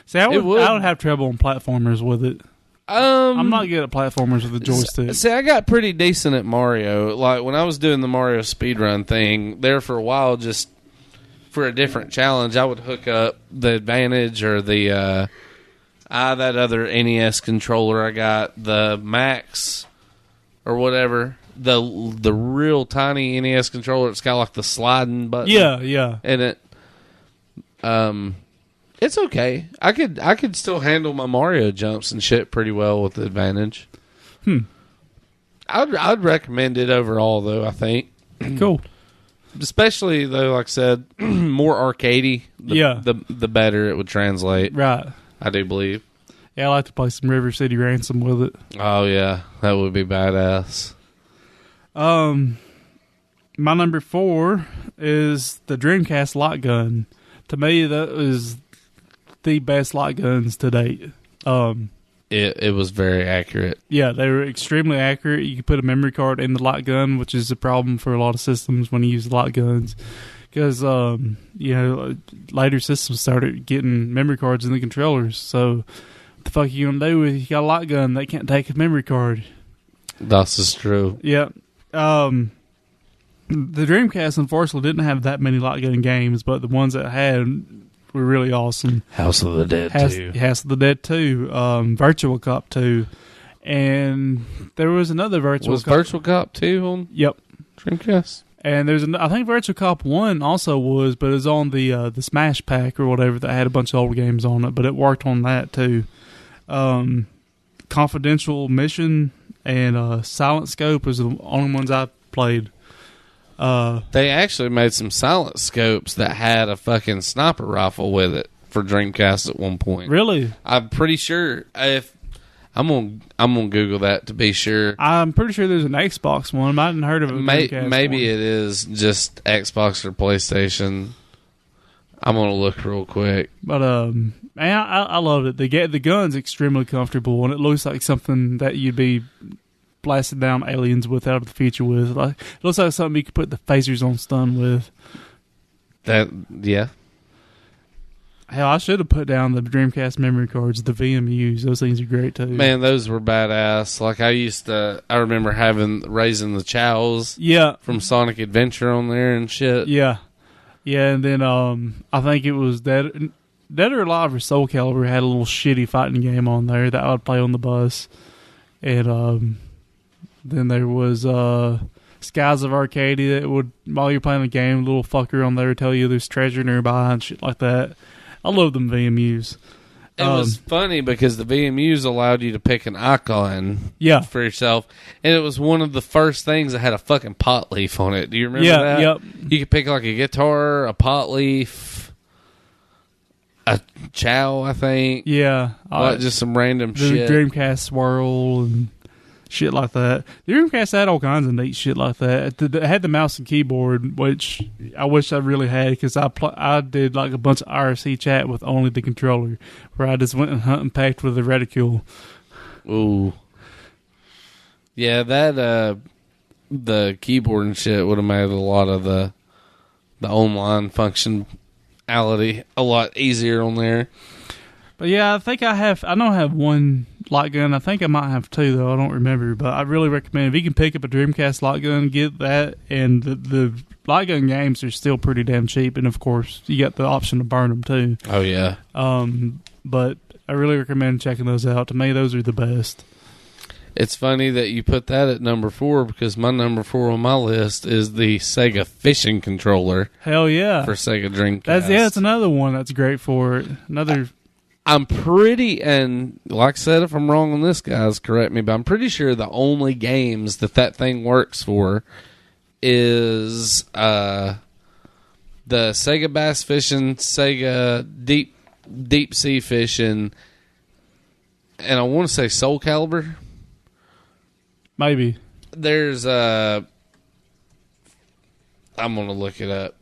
see, I would have trouble on platformers with it. I'm not good at platformers with the joystick. See, I got pretty decent at Mario. Like when I was doing the Mario speedrun thing, there for a while, just for a different challenge, I would hook up the Advantage or the that other NES controller I got, the Max or whatever, the real tiny NES controller. It's got like the sliding button. Yeah. And it, it's okay. I could still handle my Mario jumps and shit pretty well with the Advantage. I'd recommend it overall, though. I think cool. Especially though, like I said, more arcadey. The better it would translate. Right. I do believe. Yeah, I like to play some River City Ransom with it. Oh yeah, that would be badass. My number 4 is the Dreamcast light gun. To me, that is the best light guns to date. It was very accurate. Yeah, they were extremely accurate. You could put a memory card in the light gun, which is a problem for a lot of systems when you use light guns. Because, later systems started getting memory cards in the controllers. So, what the fuck are you going to do if you got a light gun that can't take a memory card? This is true. Yeah. The Dreamcast, unfortunately, didn't have that many light gun games, but the ones that had were really awesome. House of the Dead 2. House of the Dead 2. Virtual Cop 2. And there was another Virtual Cop. Was Virtual Cop 2 on Dreamcast? And there's I think Virtual Cop 1 also was, but it was on the Smash Pack or whatever that had a bunch of old games on it, but it worked on that too. Confidential Mission and Silent Scope was the only ones I played. They actually made some silent scopes that had a fucking sniper rifle with it for Dreamcast at one point. Really? I'm pretty sure. If I'm gonna Google that to be sure. I'm pretty sure there's an Xbox one. I hadn't heard of a Dreamcast maybe one. it is just Xbox or PlayStation. I'm gonna look real quick. But man, I loved it. The gun's extremely comfortable, and it looks like something that you'd be blasting down aliens with out of the future with. Like, it looks like something you could put the phasers on stun with. Yeah. Hell, I should have put down the Dreamcast memory cards, the VMUs. Those things are great too. Man, those were badass. Like I remember raising the chows. Yeah. From Sonic Adventure on there and shit. Yeah. Yeah, and then I think it was Dead or Alive or Soul Calibur had a little shitty fighting game on there that I would play on the bus. And then there was Skies of Arcadia that would, while you're playing the game, a little fucker on there would tell you there's treasure nearby and shit like that. I love them VMUs. It was funny because the VMUs allowed you to pick an icon for yourself. And it was one of the first things that had a fucking pot leaf on it. Do you remember that? Yep. You could pick like a guitar, a pot leaf, a chow, I think. Yeah. Just some random shit. Dreamcast Swirl and shit like that. The Dreamcast had all kinds of neat shit like that. It had the mouse and keyboard, which I wish I really had because I did like a bunch of IRC chat with only the controller, where I just went and hunt and packed with the reticule. Ooh. Yeah, that the keyboard and shit would have made a lot of the online functionality a lot easier on there. But yeah, I think I don't have one light gun. I think I might have two, though. I don't remember. But I really recommend, if you can pick up a Dreamcast light gun, get that. And the light gun games are still pretty damn cheap. And, of course, you got the option to burn them, too. Oh, yeah. But I really recommend checking those out. To me, those are the best. It's funny that you put that at number 4 because my number 4 on my list is the Sega fishing controller. Hell yeah. For Sega Dreamcast. That's another one that's great for it. I'm pretty, and like I said, if I'm wrong on this, guys, correct me, but I'm pretty sure the only games that thing works for is the Sega Bass Fishing, Sega Deep Sea Fishing, and I want to say Soul Calibur. Maybe. There's I'm gonna look it up.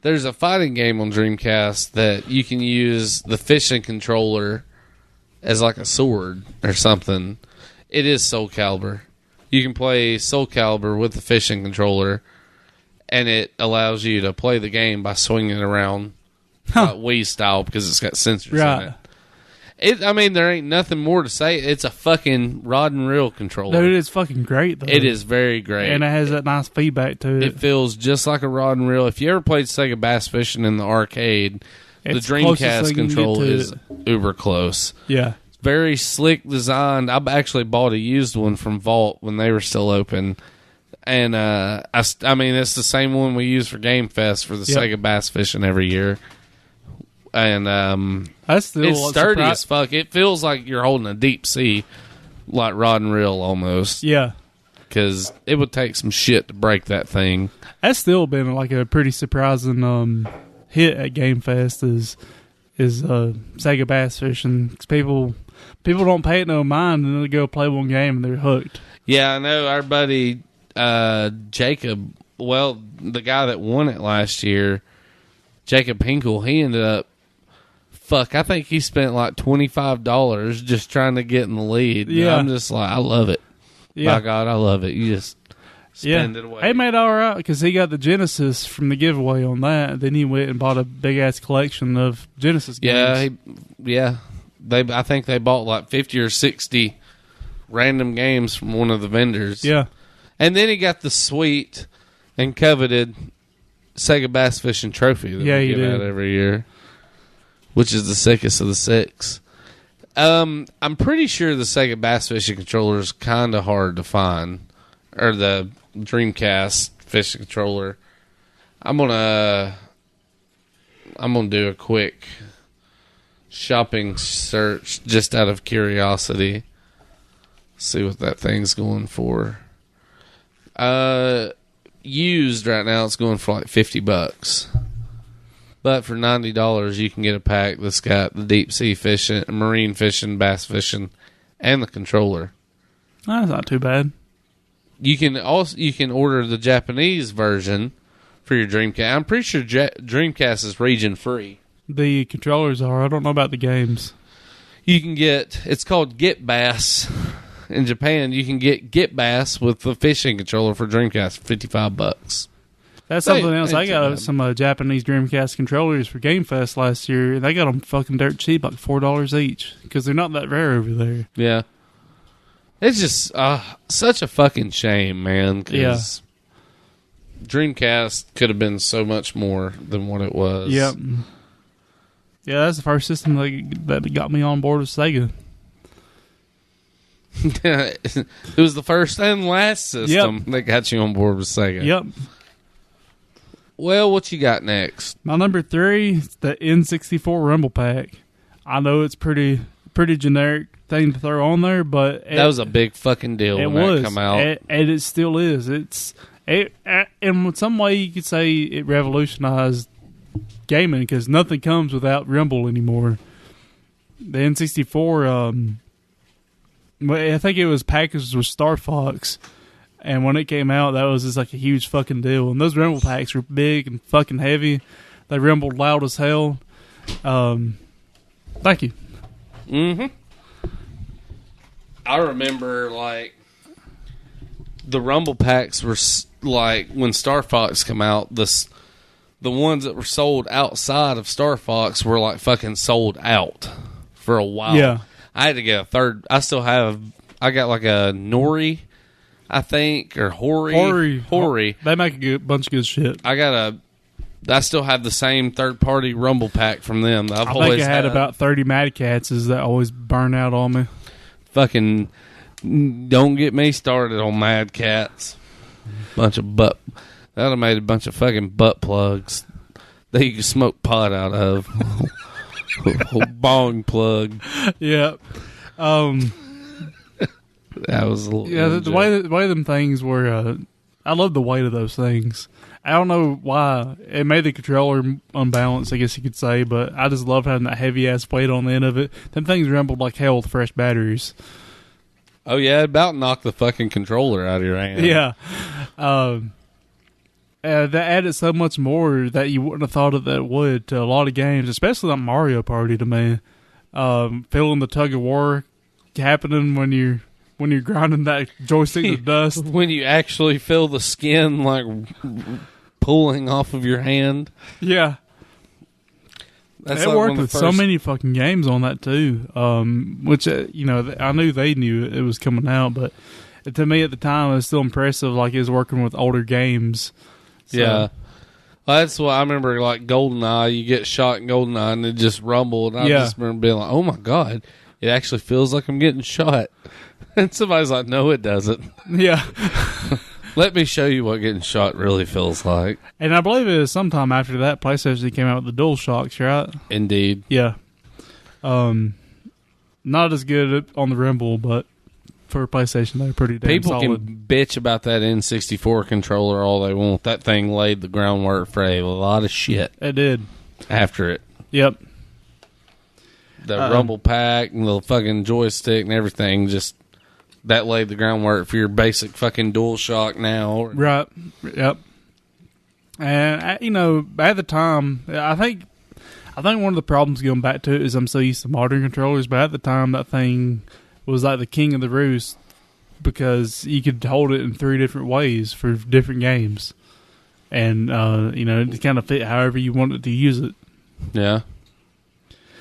There's a fighting game on Dreamcast that you can use the fishing controller as like a sword or something. It is Soul Calibur. You can play Soul Calibur with the fishing controller, and it allows you to play the game by swinging it around like Wii style because it's got sensors in it. I mean, there ain't nothing more to say. It's a fucking rod and reel controller. Dude, it's fucking great, though. It is very great. And it has that nice feedback to it. It feels just like a rod and reel. If you ever played Sega Bass Fishing in the arcade, It's the Dreamcast control is uber close. Yeah. Very slick designed. I actually bought a used one from Vault when they were still open. And, I mean, it's the same one we use for Game Fest for the Sega Bass Fishing every year. And That's still it's sturdy as fuck. It feels like you're holding a deep sea, like rod and reel almost. Yeah. Because it would take some shit to break that thing. That's still been like a pretty surprising hit at Game Fest is Sega Bass Fishing. 'Cause people don't pay it no mind, and then they go play one game and they're hooked. Yeah, I know our buddy Jacob. Well, the guy that won it last year, Jacob Hinkle, he ended up. I think he spent like $25 just trying to get in the lead. Yeah. I'm just like, I love it. Yeah. By God, I love it. You just spend it away. He made all right because he got the Genesis from the giveaway on that. Then he went and bought a big ass collection of Genesis games. I think they bought like 50 or 60 random games from one of the vendors. Yeah. And then he got the sweet and coveted Sega Bass Fishing Trophy that we give out every year, which is the sickest of the six. I'm pretty sure the Sega Bass Fishing controller is kind of hard to find, or the Dreamcast fishing controller. I'm gonna do a quick shopping search just out of curiosity. See what that thing's going for. Used right now, it's going for like $50. But for $90, you can get a pack that's got the deep sea fishing, marine fishing, bass fishing, and the controller. That's not too bad. You can order the Japanese version for your Dreamcast. I'm pretty sure Dreamcast is region free. The controllers are. I don't know about the games. You can it's called Get Bass. In Japan, you can get Bass with the fishing controller for Dreamcast for $55. That's something else. I got some Japanese Dreamcast controllers for Game Fest last year. They got them fucking dirt cheap, like $4 each, because they're not that rare over there. Yeah. It's just such a fucking shame, man. Because Dreamcast could have been so much more than what it was. Yep. Yeah, that's the first system that got me on board with Sega. It was the first and last system that got you on board with Sega. Yep. Well, what you got next? My number 3 is the N64 Rumble Pack. I know it's pretty generic thing to throw on there, but that was a big fucking deal when that come out. And it still is. In some way, you could say it revolutionized gaming because nothing comes without Rumble anymore. The N64, I think it was packaged with Star Fox. And when it came out, that was just like a huge fucking deal. And those Rumble packs were big and fucking heavy. They rumbled loud as hell. Thank you. Mm-hmm. I remember, like, the Rumble packs were, like, when Star Fox came out, the ones that were sold outside of Star Fox were, like, fucking sold out for a while. Yeah. I had to get a third. I got, like, a Nori, I think, or Hori. They make a bunch of good shit. I still have the same third-party Rumble pack from them. I think I had about 30 Mad Cats that always burn out on me. Fucking don't get me started on Mad Cats. That would have made a bunch of fucking butt plugs that you could smoke pot out of. Whole bong plug. Yeah. That was a little. Yeah, the way them things were. I love the weight of those things. I don't know why it made the controller unbalanced, I guess you could say, but I just love having that heavy ass weight on the end of it. Them things rumbled like hell with fresh batteries. Oh, yeah, it about knocked the fucking controller out of your hand. Yeah. That added so much more that you wouldn't have thought that it would to a lot of games, especially like Mario Party to me. Feeling the tug of war happening when you're grinding that joystick to dust. When you actually feel the skin like pulling off of your hand. Yeah. That's it like worked with so many fucking games on that too. Which I knew they knew it was coming out, but to me at the time it was still impressive. Like it was working with older games. So. Yeah. Well, that's what I remember. Like GoldenEye, you get shot in GoldenEye and it just rumbled. And I just remember being like, "Oh my god, it actually feels like I'm getting shot." And somebody's like, "No, it doesn't." Yeah. Let me show you what getting shot really feels like. And I believe it was sometime after that PlayStation came out with the DualShocks, right? Indeed. Yeah. Not as good on the Rumble, but for PlayStation, they're pretty damn People solid. can bitch about that N64 controller all they want. That thing laid the groundwork for a lot of shit. It did. After it. Yep. The Rumble pack and the fucking joystick and everything just... That laid the groundwork for your basic fucking DualShock now. Right. Yep. And at the time, I think one of the problems going back to it is I'm so used to modern controllers, but at the time that thing was like the king of the roost because you could hold it in 3 different ways for different games, and it kind of fit however you wanted to use it. Yeah,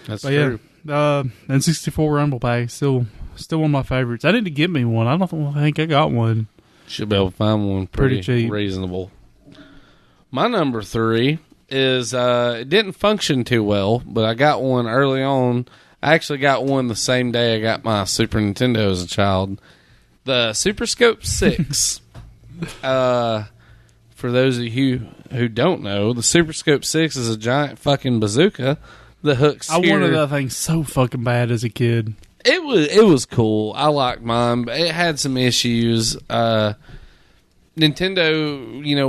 that's true. Yeah, N64 Rumble pack still one of my favorites. I need to get me one. I don't think I got one. Should be able to find one pretty cheap, reasonable. My number 3 is it didn't function too well, but I got one early on. I actually got one the same day I got my Super Nintendo as a child. The Super Scope 6. For those of you who don't know, the Super Scope 6 is a giant fucking bazooka that hooks I wanted that thing so fucking bad as a kid. It was cool. I liked mine, but it had some issues. Nintendo,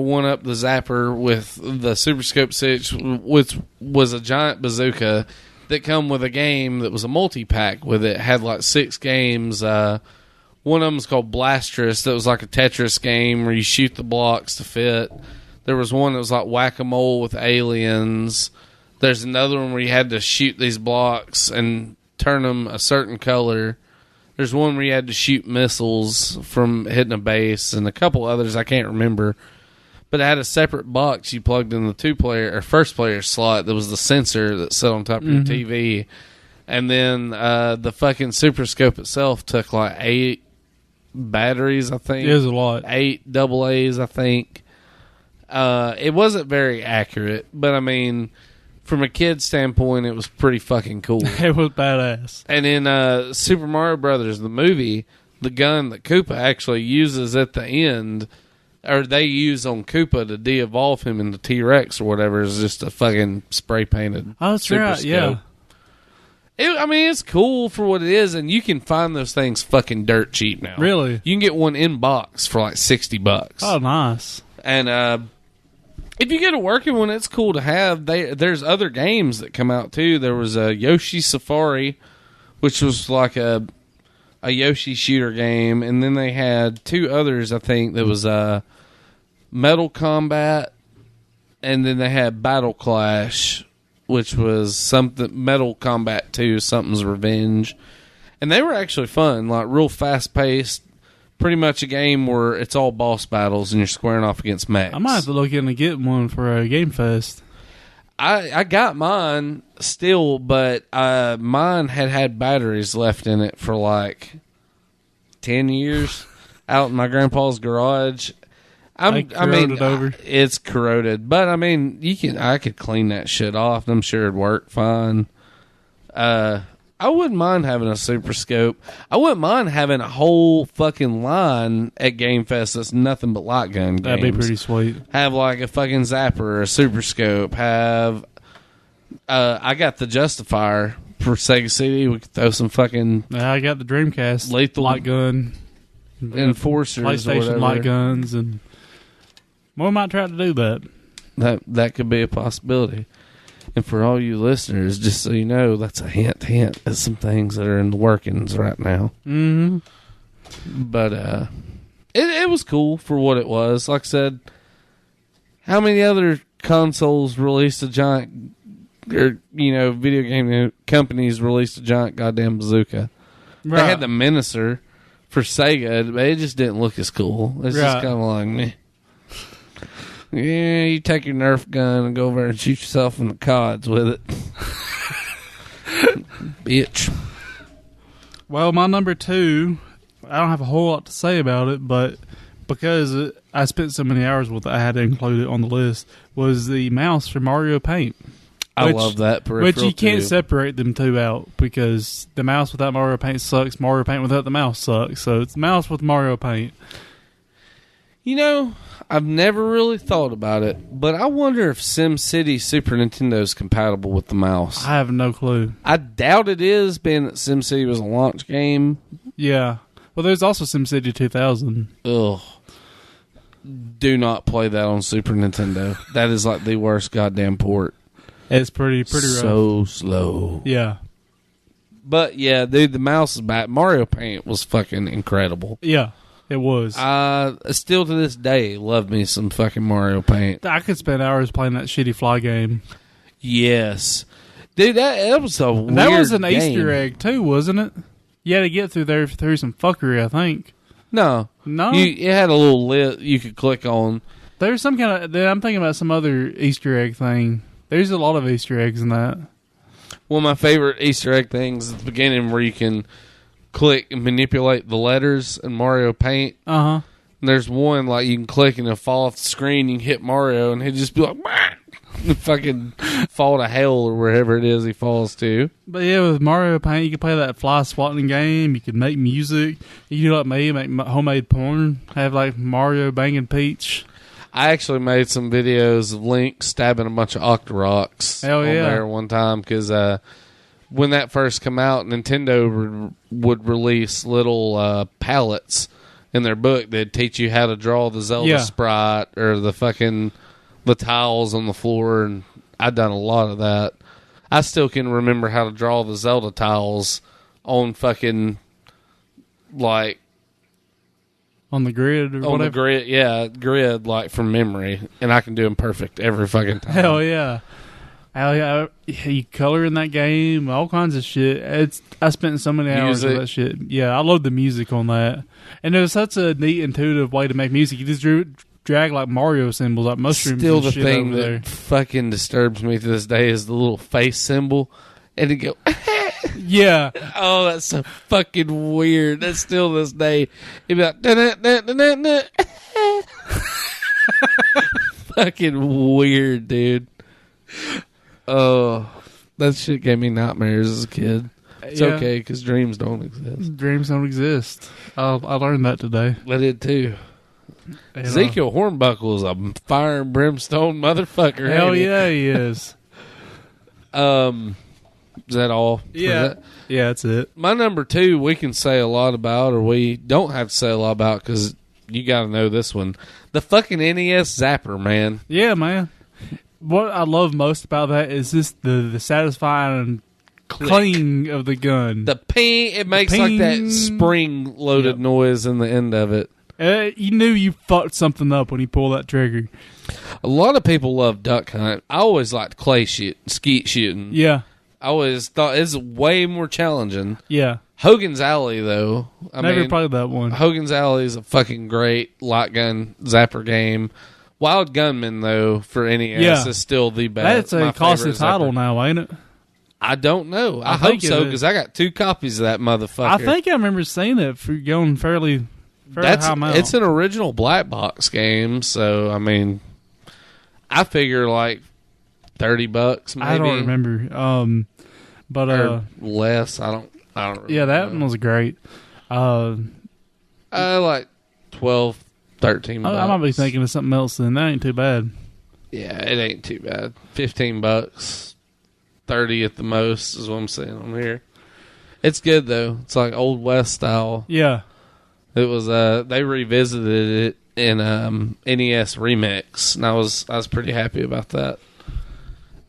won up the Zapper with the Super Scope 6, which was a giant bazooka that come with a game that was a multi-pack with it. It had like 6 games. One of them was called Blastrous. That was like a Tetris game where you shoot the blocks to fit. There was one that was like Whack-A-Mole with aliens. There's another one where you had to shoot these blocks and turn them a certain color. There's one where you had to shoot missiles from hitting a base, and a couple others I can't remember. But it had a separate box you plugged in the first player slot that was the sensor that sat on top of your TV. And then the fucking Super Scope itself took like 8 batteries, I think. It was a lot. 8 AA's, I think. It wasn't very accurate, but I mean, from a kid's standpoint, it was pretty fucking cool. It was badass. And in Super Mario Brothers, the movie, the gun that Koopa actually uses at the end, or they use on Koopa to de-evolve him into T-Rex or whatever, is just a fucking spray-painted that's Super right, Scope. yeah. It's cool for what it is, and you can find those things fucking dirt cheap now. Really? You can get one in box for like $60. Oh, nice. And if you get a working one, it's cool to have. There's other games that come out too. There was a Yoshi Safari, which was like a Yoshi shooter game, and then they had 2 others. I think that was Metal Combat, and then they had Battle Clash, which was something Metal Combat 2, something's Revenge, and they were actually fun, like real fast paced. Pretty much a game where it's all boss battles and you're squaring off against mechs. I might have to look into getting one for a Game Fest. I got mine still, but mine had batteries left in it for like 10 years out in my grandpa's garage. It's corroded, but I mean, I could clean that shit off, and I'm sure it'd work fine. I wouldn't mind having a Super Scope. I wouldn't mind having a whole fucking line at Game Fest that's nothing but light gun games. That'd be pretty sweet. Have like a fucking Zapper or a Super Scope. Have I got the Justifier for Sega CD. We could throw some fucking... I got the Dreamcast. Lethal light gun. Enforcers PlayStation or whatever. light guns. And we might try to do that. That could be a possibility. And for all you listeners, just so you know, that's a hint at some things that are in the workings right now. Mm-hmm. But it was cool for what it was. Like I said, how many other consoles released a giant, or video game companies released a giant goddamn bazooka? Right. They had the Menacer for Sega, but it just didn't look as cool. It's just kind of like, meh. Yeah, you take your Nerf gun and go over and shoot yourself in the cods with it. Bitch. Well, my number 2, I don't have a whole lot to say about it, but because I spent so many hours with it, I had to include it on the list, was the mouse for Mario Paint. I love that peripheral, which you can't separate them two out, because the mouse without Mario Paint sucks, Mario Paint without the mouse sucks. So it's the mouse with Mario Paint. I've never really thought about it, but I wonder if SimCity Super Nintendo is compatible with the mouse. I have no clue. I doubt it is, being that SimCity was a launch game. Yeah. Well, there's also SimCity 2000. Ugh. Do not play that on Super Nintendo. That is like the worst goddamn port. It's pretty rough. So slow. Yeah. But yeah, dude, the mouse is back. Mario Paint was fucking incredible. Yeah, it was. Still to this day, love me some fucking Mario Paint. I could spend hours playing that shitty fly game. Yes. Dude, that was a weird That was an game. Easter egg too, wasn't it? You had to get through some fuckery, I think. No. It had a little list you could click on. There's some kind of... I'm thinking about some other Easter egg thing. There's a lot of Easter eggs in that. One of my favorite Easter egg things at the beginning where you can click and manipulate the letters in Mario Paint. Uh-huh. And there's one, like, you can click and it'll fall off the screen. You can hit Mario and he'll just be like, and fucking fall to hell or wherever it is he falls to. But yeah, with Mario Paint, you can play that fly swatting game. You can make music. You can do like me, make homemade porn. Have like Mario banging Peach. I actually made some videos of Link stabbing a bunch of Octoroks on there one time because when that first came out, Nintendo would release little palettes in their book that teach you how to draw the Zelda sprite or the tiles on the floor, and I've done a lot of that. I still can remember how to draw the Zelda tiles on fucking like on the grid or whatever. On the grid, grid like from memory, and I can do them perfect every fucking time. Hell yeah. You color in that game, all kinds of shit. I spent so many hours with that shit. Yeah, I love the music on that. And it was such a neat, intuitive way to make music. You just drag like Mario symbols, like mushrooms. Still, and the shit thing over that there. fucking disturbs me to this day is the little face symbol, and it go. Yeah. Oh, that's so fucking weird. That's still this day. It'd be like, da-da-da-da-da-da. Fucking weird, dude. Oh, that shit gave me nightmares as a kid. It's okay, because dreams don't exist. Dreams don't exist. I learned that today. I did too. Ezekiel Hornbuckle is a fire and brimstone motherfucker. Hell yeah, he is. Is that all? Yeah. Yeah, that's it. My number 2, we can say a lot about, or we don't have to say a lot about, because you got to know this one. The fucking NES Zapper, man. Yeah, man. What I love most about that is just the satisfying cling of the gun. The ping, it makes like that spring-loaded noise in the end of it. You knew you fucked something up when you pull that trigger. A lot of people love Duck Hunt. I always liked skeet shooting. Yeah. I always thought it's way more challenging. Yeah. Hogan's Alley, though. I never played that one. Hogan's Alley is a fucking great light gun zapper game. Wild Gunman, though, for NES is still the best. That's a costly title now, ain't it? I don't know. I hope so, because I got 2 copies of that motherfucker. I think I remember seeing it for going fairly high amount. It's an original black box game, so, I mean, I figure like $30 maybe. I don't remember. But or less. I don't remember. Yeah, that one was great. Like 12, 13 bucks. I might be thinking of something else then. That ain't too bad. Yeah, it ain't too bad. $15, 30 at the most is what I'm saying on here. It's good though. It's like Old West style. Yeah. It was they revisited it in NES Remix, and I was pretty happy about that.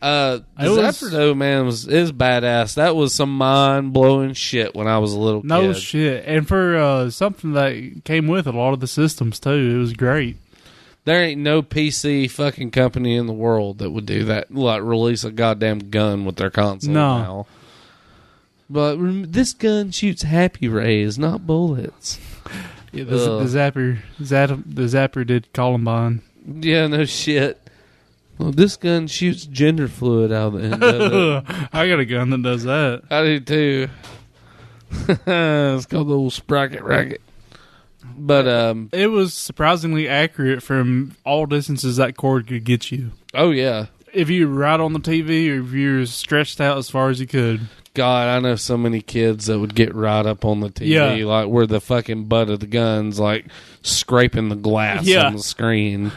Zapper though, man, is badass. That was some mind blowing shit when I was a little kid. No shit, and for something that came with a lot of the systems too, it was great. There ain't no PC fucking company in the world that would do that. Like release a goddamn gun with their console now. But this gun shoots happy rays, not bullets. Yeah, the Zapper did Columbine. Yeah, no shit. Well, this gun shoots gender fluid out of the end of it. I got a gun that does that. I do too. It's called the old Sprocket Racket. But it was surprisingly accurate from all distances that cord could get you. Oh yeah. If you were right on the TV or if you were stretched out as far as you could. God, I know so many kids that would get right up on the TV, like where the fucking butt of the gun's like scraping the glass on the screen.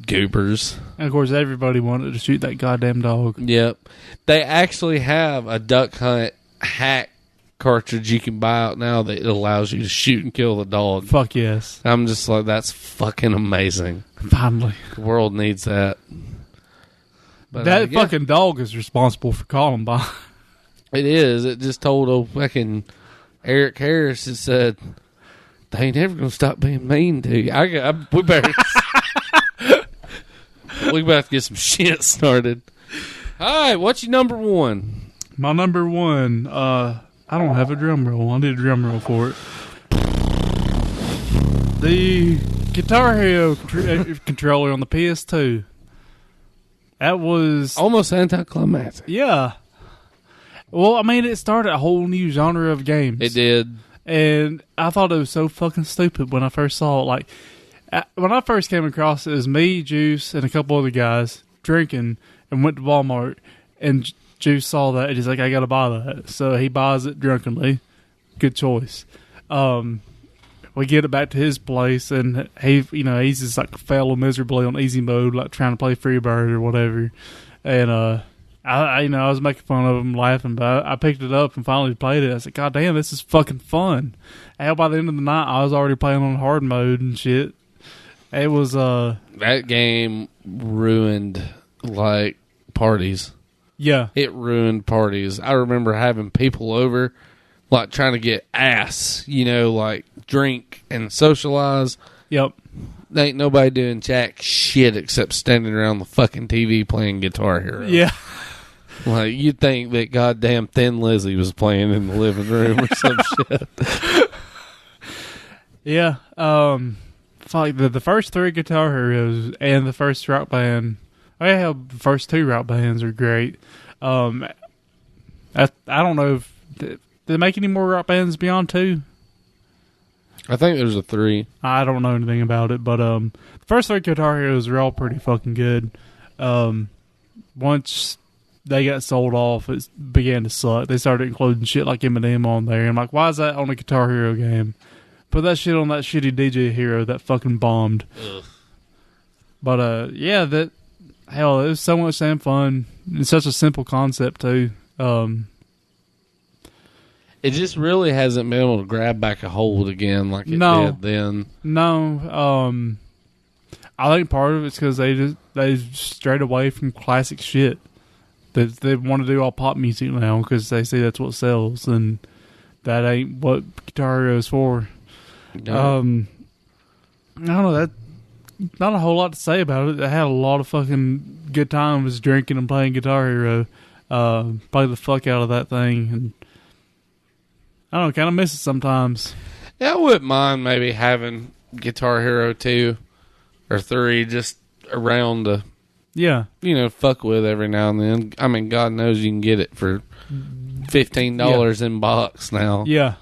Goobers. And of course, everybody wanted to shoot that goddamn dog. Yep. They actually have a Duck Hunt hack cartridge you can buy out now that allows you to shoot and kill the dog. Fuck yes. I'm just like, that's fucking amazing. Finally. The world needs that. But that fucking dog is responsible for Columbine. It is. It just told old fucking Eric Harris, it said, they ain't ever going to stop being mean to you. We better... we about to get some shit started. All right, what's your number one? My number one, I don't have a drum roll. I need a drum roll for it. The Guitar Hero controller on the PS2. That was... almost anticlimactic. Yeah. Well, I mean, it started a whole new genre of games. It did. And I thought it was so fucking stupid when I first saw it. Like, when I first came across it, it was me, Juice, and a couple other guys drinking and went to Walmart. And Juice saw that and he's like, I gotta buy that. So he buys it drunkenly. Good choice. We get it back to his place and he's just like failing miserably on easy mode, like trying to play Freebird or whatever. And I was making fun of him, laughing, but I picked it up and finally played it. I said, God damn, this is fucking fun. And by the end of the night, I was already playing on hard mode and shit. It was that game ruined like parties. Yeah, it ruined parties. I remember having people over, like trying to get ass, like drink and socialize. Yep. There ain't nobody doing jack shit except standing around the fucking TV playing Guitar Hero. Yeah. Like you'd think that goddamn Thin Lizzy was playing in the living room or some shit. Yeah. Like the first three Guitar Heroes and the first Rock Band. The first two Rock Bands are great. I don't know if did they make any more Rock Bands beyond 2. I think there's a 3. I don't know anything about it, but the first 3 Guitar Heroes are all pretty fucking good. Once they got sold off, it began to suck. They started including shit like Eminem on there. I'm like, why is that on a Guitar Hero game? Put that shit on that shitty DJ Hero that fucking bombed. Ugh. But it was so much damn fun. It's such a simple concept too. It just really hasn't been able to grab back a hold again like it did then. No, I think part of it's because they strayed away from classic shit. They want to do all pop music now because they see that's what sells, and that ain't what Guitar Hero is for. No. I don't know, that not a whole lot to say about it. I had a lot of fucking good times drinking and playing Guitar Hero. Play the fuck out of that thing, and I don't know, kind of miss it sometimes. Yeah, I wouldn't mind maybe having Guitar Hero 2 or 3 just around to, fuck with every now and then. I mean, God knows you can get it for $15 in box now. Yeah.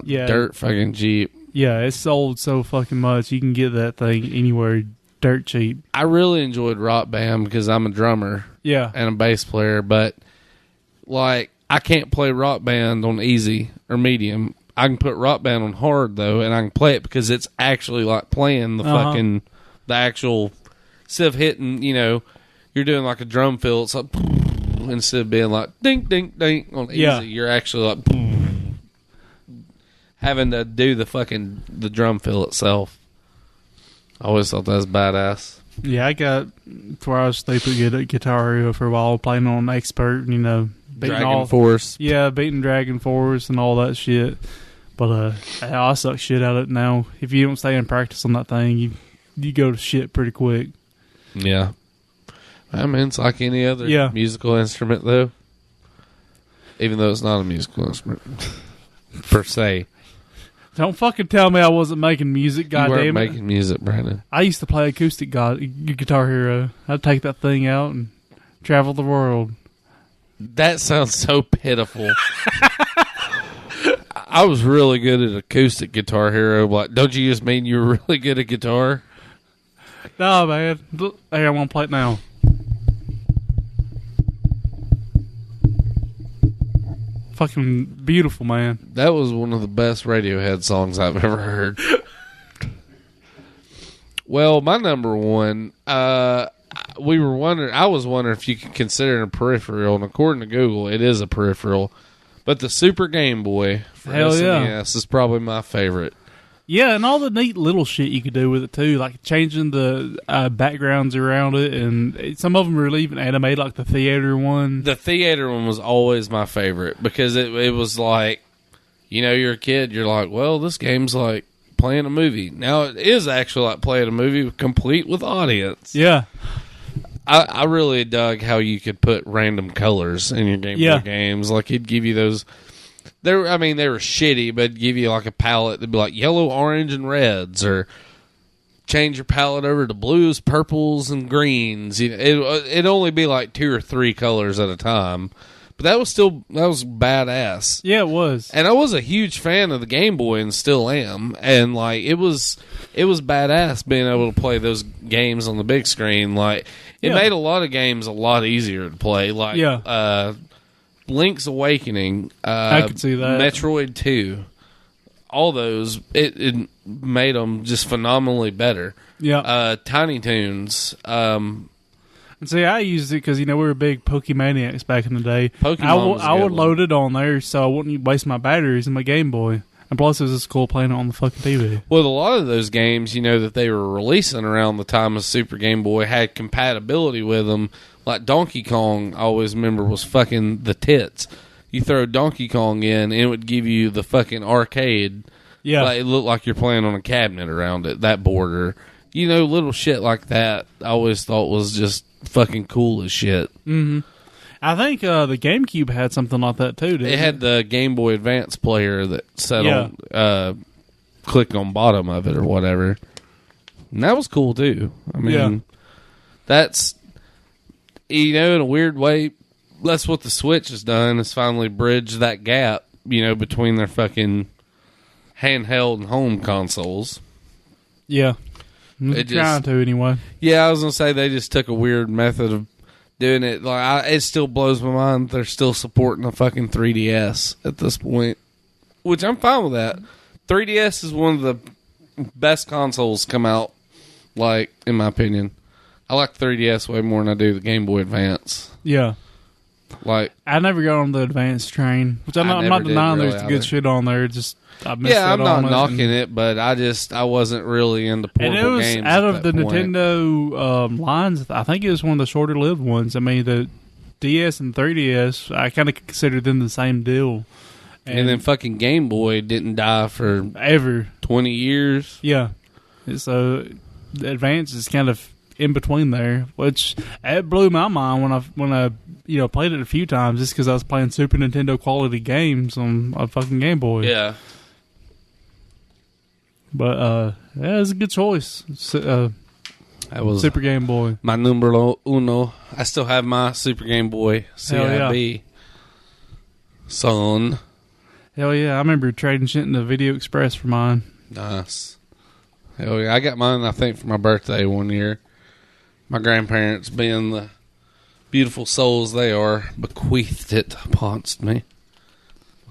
Dirt fucking cheap. Yeah, it's sold so fucking much. You can get that thing anywhere dirt cheap. I really enjoyed Rock Band because I'm a drummer. Yeah. And a bass player, but like I can't play Rock Band on easy or medium. I can put Rock Band on hard though, and I can play it because it's actually like playing the fucking the actual instead of hitting, you're doing like a drum fill. It's like instead of being like ding ding ding on easy, you're actually like having to do the drum fill itself. I always thought that was badass. Yeah, I got to where I was stupid good at Guitar Hero for a while, playing on Expert, you know, beating Dragon Force. Yeah, beating Dragon Force and all that shit. But I suck shit at it now. If you don't stay in practice on that thing, you go to shit pretty quick. Yeah. I mean, it's like any other musical instrument, though. Even though it's not a musical instrument, per se. Don't fucking tell me I wasn't making music, goddamn it. You weren't making music, Brandon. I used to play acoustic Guitar Hero. I'd take that thing out and travel the world. That sounds so pitiful. I was really good at acoustic Guitar Hero. But don't you just mean you were really good at guitar? No, man. Hey, I want to play it now. Fucking beautiful, man. That was one of the best Radiohead songs I've ever heard. Well, my number one, I was wondering if you could consider it a peripheral, and according to Google, it is a peripheral. But the Super Game Boy for SNES is probably my favorite. Yeah, and all the neat little shit you could do with it, too, like changing the backgrounds around it, and some of them are even animated, like the theater one. The theater one was always my favorite, because it was like, you know, you're a kid, you're like, well, this game's like playing a movie. Now, it is actually like playing a movie complete with audience. Yeah. I really dug how you could put random colors in your Game Boy games. Like, he'd give you those... they were shitty, but it'd give you like a palette that'd be like yellow, orange, and reds, or change your palette over to blues, purples, and greens. You know, it'd only be like 2 or 3 colors at a time, but that was badass. Yeah, it was. And I was a huge fan of the Game Boy, and still am. And like it was badass being able to play those games on the big screen. Like it made a lot of games a lot easier to play. Like Link's Awakening, I could see that. Metroid 2, all those, it made them just phenomenally better. Yeah. Tiny Toons. And see, I used it because, you know, we were big Pokemaniacs back in the day. Pokemon I would load it on there so I wouldn't waste my batteries in my Game Boy. And plus, it was just cool playing it on the fucking TV. Well, a lot of those games, you know, that they were releasing around the time of Super Game Boy had compatibility with them. Like Donkey Kong, I always remember, was fucking the tits. You throw Donkey Kong in, and it would give you the fucking arcade. Yeah. Like, it looked like you're playing on a cabinet around it, that border. You know, little shit like that I always thought was just fucking cool as shit. Mm-hmm. I think the GameCube had something like that, too, didn't it? It had the Game Boy Advance player that set on, click on bottom of it or whatever. And that was cool, too. I mean, that's... You know, in a weird way, that's what the Switch has done, is finally bridge that gap, you know, between their fucking handheld and home consoles. Yeah. Trying to, anyway. Yeah, I was going to say they just took a weird method of doing it. Like, it still blows my mind they're still supporting a fucking 3DS at this point, which I'm fine with that. 3DS is one of the best consoles come out, like, in my opinion. I like 3DS way more than I do the Game Boy Advance. Yeah. Like, I never got on the Advance train, which I'm not denying really there's good shit on there. Just I missed I'm not knocking it, it, but I wasn't really into portable games. And it was out of the Nintendo lines. I think it was one of the shorter lived ones. I mean, the DS and 3DS, I kind of consider them the same deal. And then fucking Game Boy didn't die for ever 20 years. Yeah. So the Advance is kind of in between there, which it blew my mind when I played it a few times just because I was playing Super Nintendo quality games on a fucking Game Boy. Yeah. But it was a good choice. That was Super Game Boy. My numero uno. I still have my Super Game Boy CIB. Yeah. Son. Hell yeah! I remember trading shit in the Video Express for mine. Nice. Hell yeah! I got mine, I think, for my birthday one year. My grandparents, being the beautiful souls they are, bequeathed it upon me.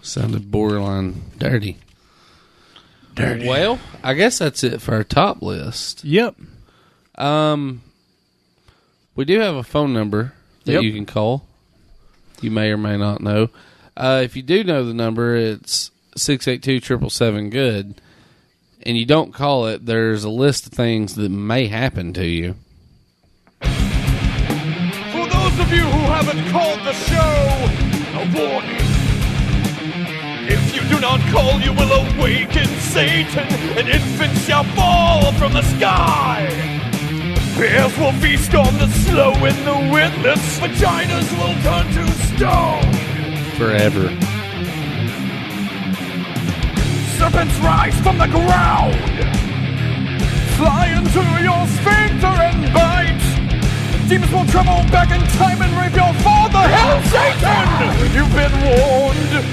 Sounded borderline dirty. Well, I guess that's it for our top list. Yep. We do have a phone number that you can call. You may or may not know. If you do know the number, it's 682-777-GOOD. And you don't call it, there's a list of things that may happen to you. haven't called the show. A warning. If you do not call, you will awaken Satan. An infant shall fall from the sky. Bears will feast on the slow and the witless. Vaginas will turn to stone. Forever. Serpents rise from the ground. Fly into your sphincter and bite. Demons will travel back in time and rape your father. Hell, Satan! You've been warned.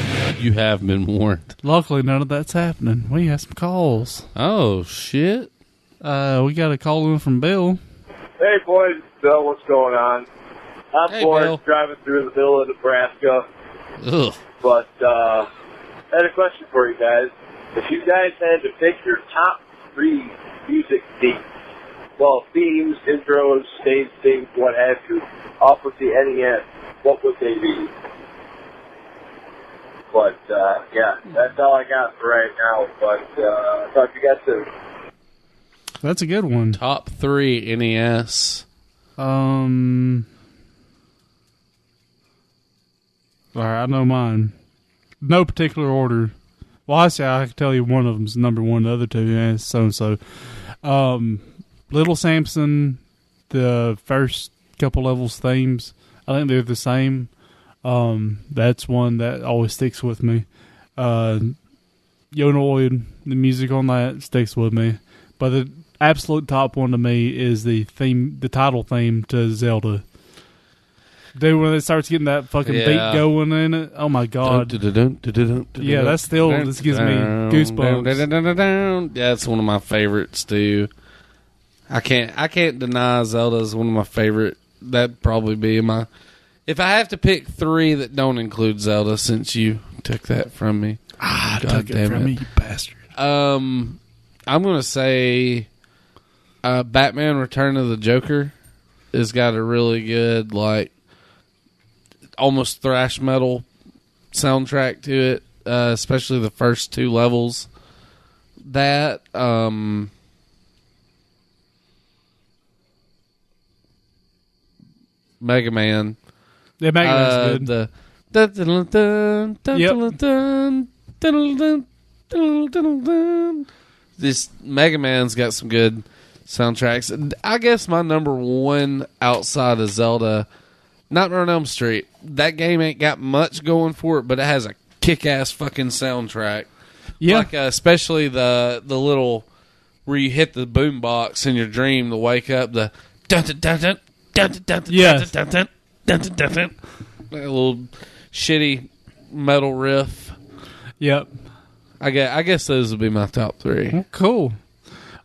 You have been warned. Luckily, none of that's happening. We have some calls. Oh, shit. We got a call in from Bill. Hey, boys. Bill, what's going on? I'm Hey, bored Bill. driving through the middle of Nebraska, Ugh. but I had a question for you guys. If you guys had to pick your top 3 music themes, well, themes, intros, stage things, what have you, off of the NES, what would they be? But, yeah, that's all I got for right now, but talk to you guys soon. That's a good one. Top 3 NES. All right, I know mine. No particular order. Well, I can tell you one of them's number one, the other two, so-and-so. Little Samson, the first couple levels themes, I think they're the same. That's one that always sticks with me. Yonoid, the music on that sticks with me. But the absolute top one to me is the title theme to Zelda. Dude, when it starts getting that fucking beat going in it, oh my god. Yeah, that still just gives me goosebumps. Yeah, it's one of my favorites too. I can't deny Zelda's one of my favorite. That'd probably be my. If I have to pick 3 that don't include Zelda, since you took that from me, Took it from me, you bastard. I'm gonna say, Batman: Return of the Joker has got a really good, like, almost thrash metal soundtrack to it, especially the first 2 levels. That, Mega Man. Yeah, Mega Man's good. This Mega Man's got some good soundtracks. I guess my number one outside of Zelda, Nightmare on Elm Street. That game ain't got much going for it, but it has a kick-ass fucking soundtrack. Yeah, like especially the little where you hit the boombox in your dream to wake up. The dun dun dun dun dun dun dun Yes. dun dun dun dun dun dun. That little shitty metal riff. Yep. I guess those would be my top 3. Well, cool.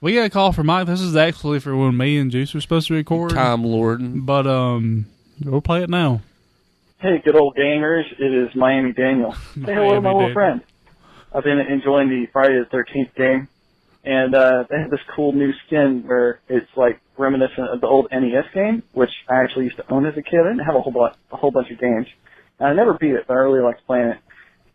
We got a call from Mike. This is actually for when me and Juice were supposed to record. Time Lord. But we'll play it now. Hey, good old gamers. It is Miami Daniel. Say hello to my little friend. I've been enjoying the Friday the 13th game, and they have this cool new skin where it's like reminiscent of the old NES game, which I actually used to own as a kid. I didn't have a whole bunch of games. And I never beat it, but I really liked playing it.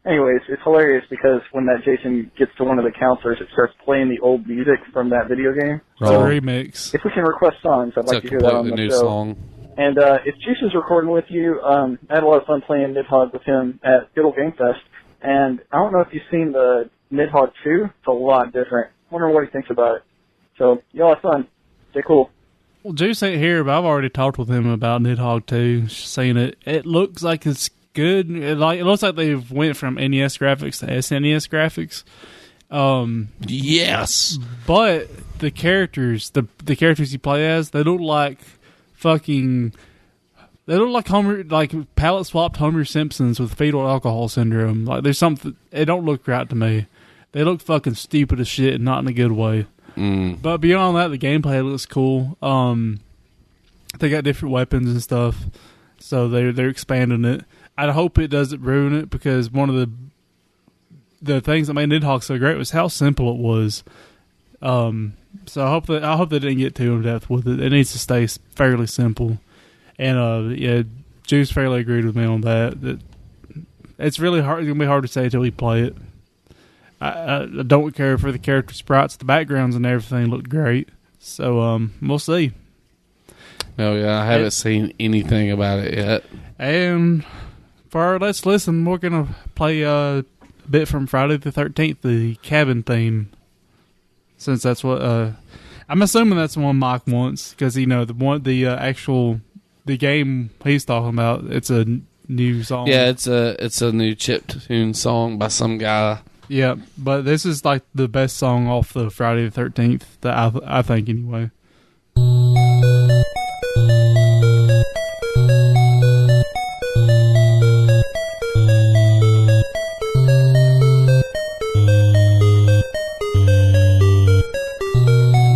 Anyways, it's hilarious because when that Jason gets to one of the counselors, it starts playing the old music from that video game. It's a remix. If we can request songs, I'd like to hear that on the new show. song. And if Juice is recording with you, I had a lot of fun playing Nidhogg with him at Good Ole Game Fest. And I don't know if you've seen the Nidhogg 2. It's a lot different. I wonder what he thinks about it. So, y'all have fun. Stay cool. Well, Juice ain't here, but I've already talked with him about Nidhogg 2. Seen it. It looks like it's good. It looks like they've went from NES graphics to SNES graphics. Yes. But the characters, the characters you play as, they look like fucking... They look like Homer, like palette swapped Homer Simpsons with fetal alcohol syndrome. Like there's something, it don't look right to me. They look fucking stupid as shit, and not in a good way. But beyond that, the gameplay looks cool. They got different weapons and stuff, so they're expanding it. I hope it doesn't ruin it, because one of the things that made Nidhogg so great was how simple it was. So I hope they didn't get too in depth with it. It needs to stay fairly simple. And yeah, Juice fairly agreed with me on that. That it's really hard. It's gonna be hard to say until we play it. I don't care for the character sprites. The backgrounds and everything look great. So we'll see. Oh yeah, I haven't seen anything about it yet. And for our Let's Listen, we're going to play a bit from Friday the 13th, the cabin theme. Since that's what, I'm assuming that's the one Mike wants, because, the game he's talking about, it's a new song. Yeah, it's a new chiptune song by some guy. Yeah, but this is like the best song off the Friday the 13th, that I think anyway.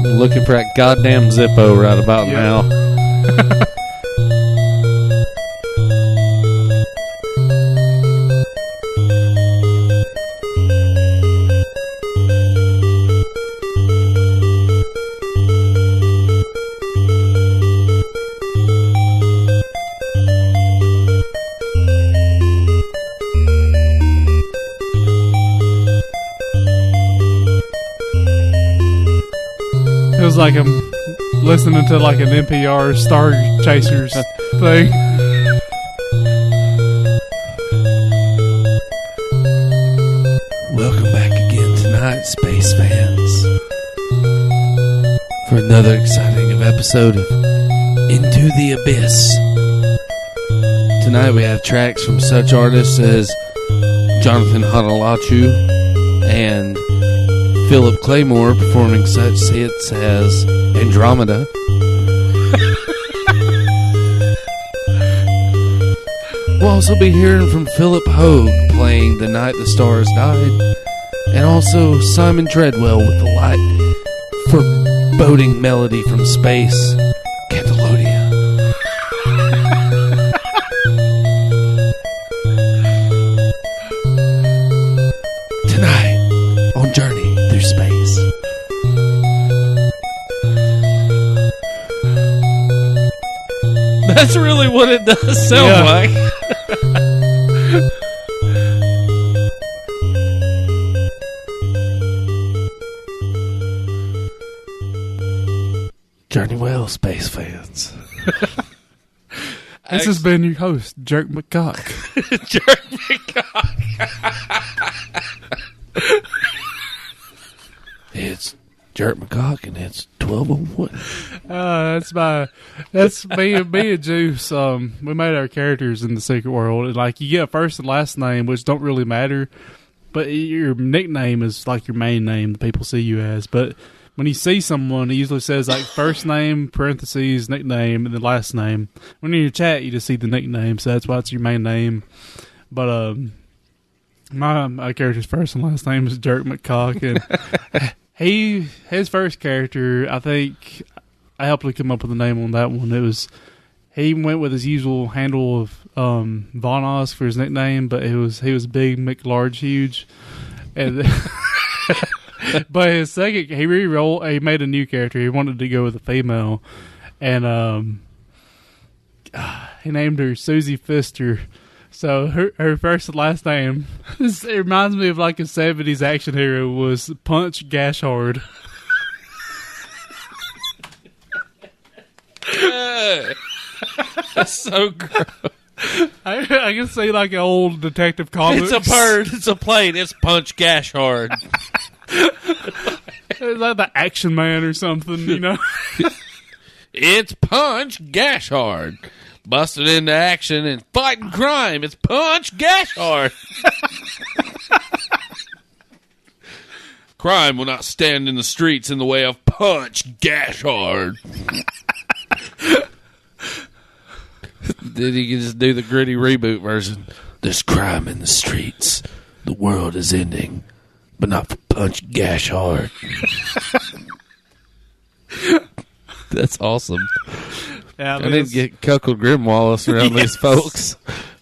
Looking for that goddamn Zippo right about now. Feels like I'm listening to like an NPR Star Chasers thing. Welcome back again tonight, space fans, for another exciting episode of Into the Abyss. Tonight we have tracks from such artists as Jonathan Honolachu and Philip Claymore performing such hits as Andromeda. We'll also be hearing from Philip Hoag playing The Night the Stars Died, and also Simon Treadwell with the light foreboding melody from space, Cantalodia. Tonight on Journey Through Space. That's really what it does sound like. Journey well, space fans. This has been your host, Jerk McCock. Jerk McCock. It's Jerk McCock, and it's 12:01. That's me and Juice. We made our characters in the Secret World, and like you get a first and last name, which don't really matter, but your nickname is like your main name that people see you as. But when you see someone, it usually says like first name, parentheses, nickname, and then last name. When you're in your chat, you just see the nickname, so that's why it's your main name. But my character's first and last name is Jerk McCock, and his first character, I think I helped him come up with a name on that one. He went with his usual handle of Von Oz for his nickname, but he was Big McLarge Huge, and but his second he made a new character. He wanted to go with a female, and he named her Susie Pfister. So her first and last name, it reminds me of like a 70s action hero, was Punch GashHard. That's so gross. I can see like an old Detective Comics. It's a bird. It's a plane. It's Punch GashHard. It's like the Action Man or something, It's Punch GashHard. Busted into action and fighting crime. It's Punch GashHard. Crime will not stand in the streets in the way of Punch GashHard. Then you can just do the gritty reboot version. There's crime in the streets. The world is ending. But not for Punch GashHard. That's awesome. Yeah, I need to get Cuckold Grimwallace around these folks.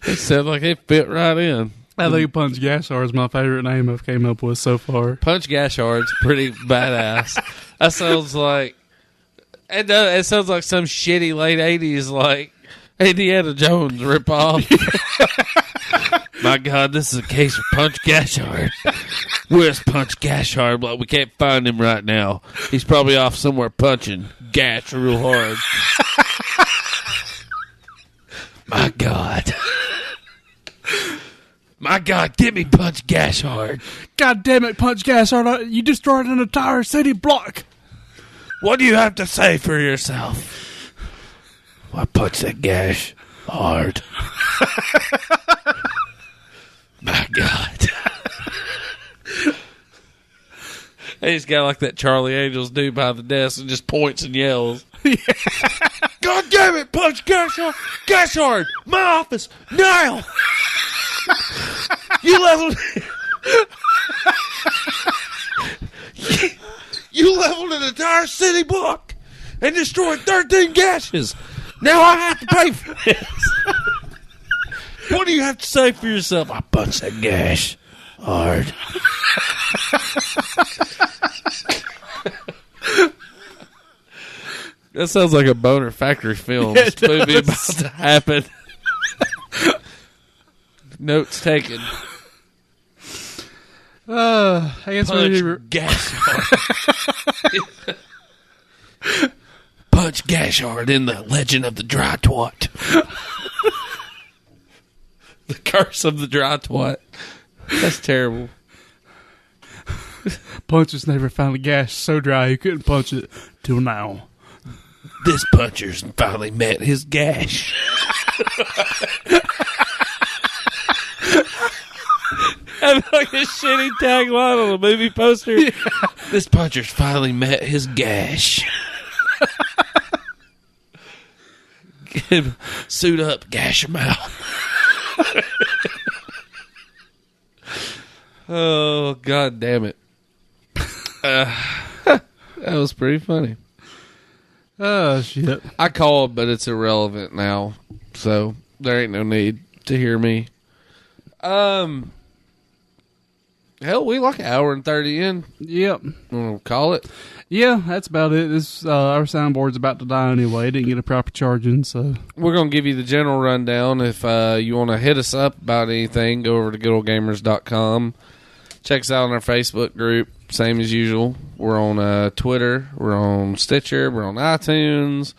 It sounds like they fit right in. I think Punch GashHard is my favorite name I've came up with so far. Punch GashHard's pretty badass. That sounds like it sounds like some shitty late 80s like Indiana Jones ripoff. My God, this is a case of Punch GashHard. Where's Punch GashHard? Well, we can't find him right now. He's probably off somewhere punching Gash real hard. My God. My God, get me Punch GashHard. God damn it, Punch GashHard. You destroyed an entire city block. What do you have to say for yourself? I punch that gash hard. My God. He's got like that Charlie Angels dude by the desk and just points and yells. God damn it, Punch GashHard. GashHard, my office, now. You leveled... You leveled an entire city block and destroyed 13 gashes. Now I have to pay for this. What do you have to say for yourself? I punch that gash hard. That sounds like a Boner Factory film movie about to happen. Notes taken. Punch GashHard. Punch GashHard in the Legend of the Dry Twat. The Curse of the Dry Twat. That's terrible. Punch has never found a gash so dry you couldn't punch it till now. This puncher's finally met his gash. That's like a shitty tagline on a movie poster. Yeah. This puncher's finally met his gash. Get him, suit up, gash him out. Oh, God damn it. That was pretty funny. Oh, shit. I called, but it's irrelevant now. So there ain't no need to hear me. Hell, we like an hour and 30 in. Yep. We'll call it. Yeah, that's about it. This our soundboard's about to die anyway. It didn't get a proper charging, so we're going to give you the general rundown. If you want to hit us up about anything, go over to goodolegamers.com. Check us out on our Facebook group. Same as usual. We're on Twitter. We're on Stitcher. We're on iTunes.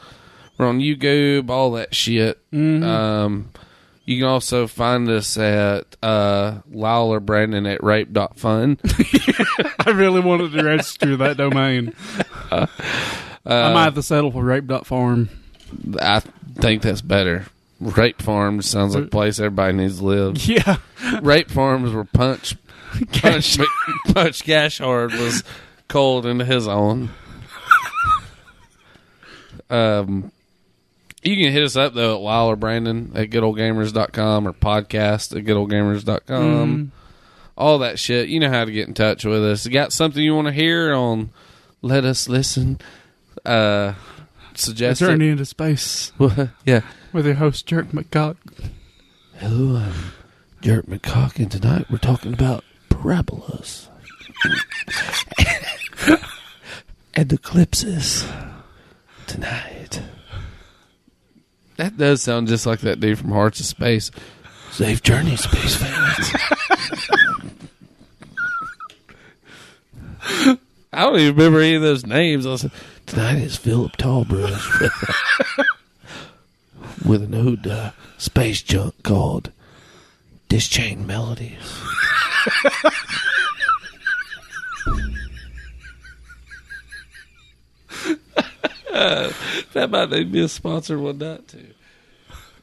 We're on YouTube. All that shit. Mm-hmm. You can also find us at Lyle or Brandon at rape.fun. I really wanted to register that domain. I might have to settle for rape.farm. I think that's better. Rape Farms sounds like a place everybody needs to live. Yeah. Rape Farms were Punch GashHard was cold into his own. You can hit us up, though, at Lyle or Brandon at goodolegamers.com or podcast at goodolegamers.com. All that shit. You know how to get in touch with us. You got something you want to hear on Let Us Listen? Suggest it. Journey into Space. Yeah. With your host, Jerk McCock. Hello, I'm Jerk McCock, and tonight we're talking about parabolas. And eclipses. Tonight. That does sound just like that dude from Hearts of Space. Safe journey, space fans. I don't even remember any of those names. I said, tonight is Philip Tallbrush with an ode to space junk called Dischain Melodies. That might need to be a sponsored one, not too.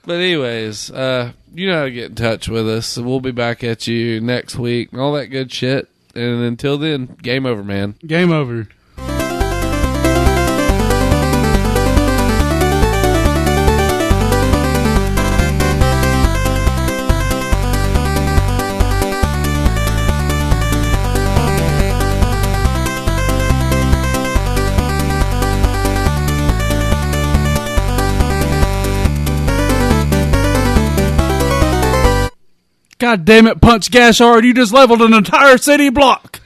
But anyways, you know how to get in touch with us. So we'll be back at you next week and all that good shit. And until then, game over, man. Game over. God damn it, Punch GashHard, you just leveled an entire city block.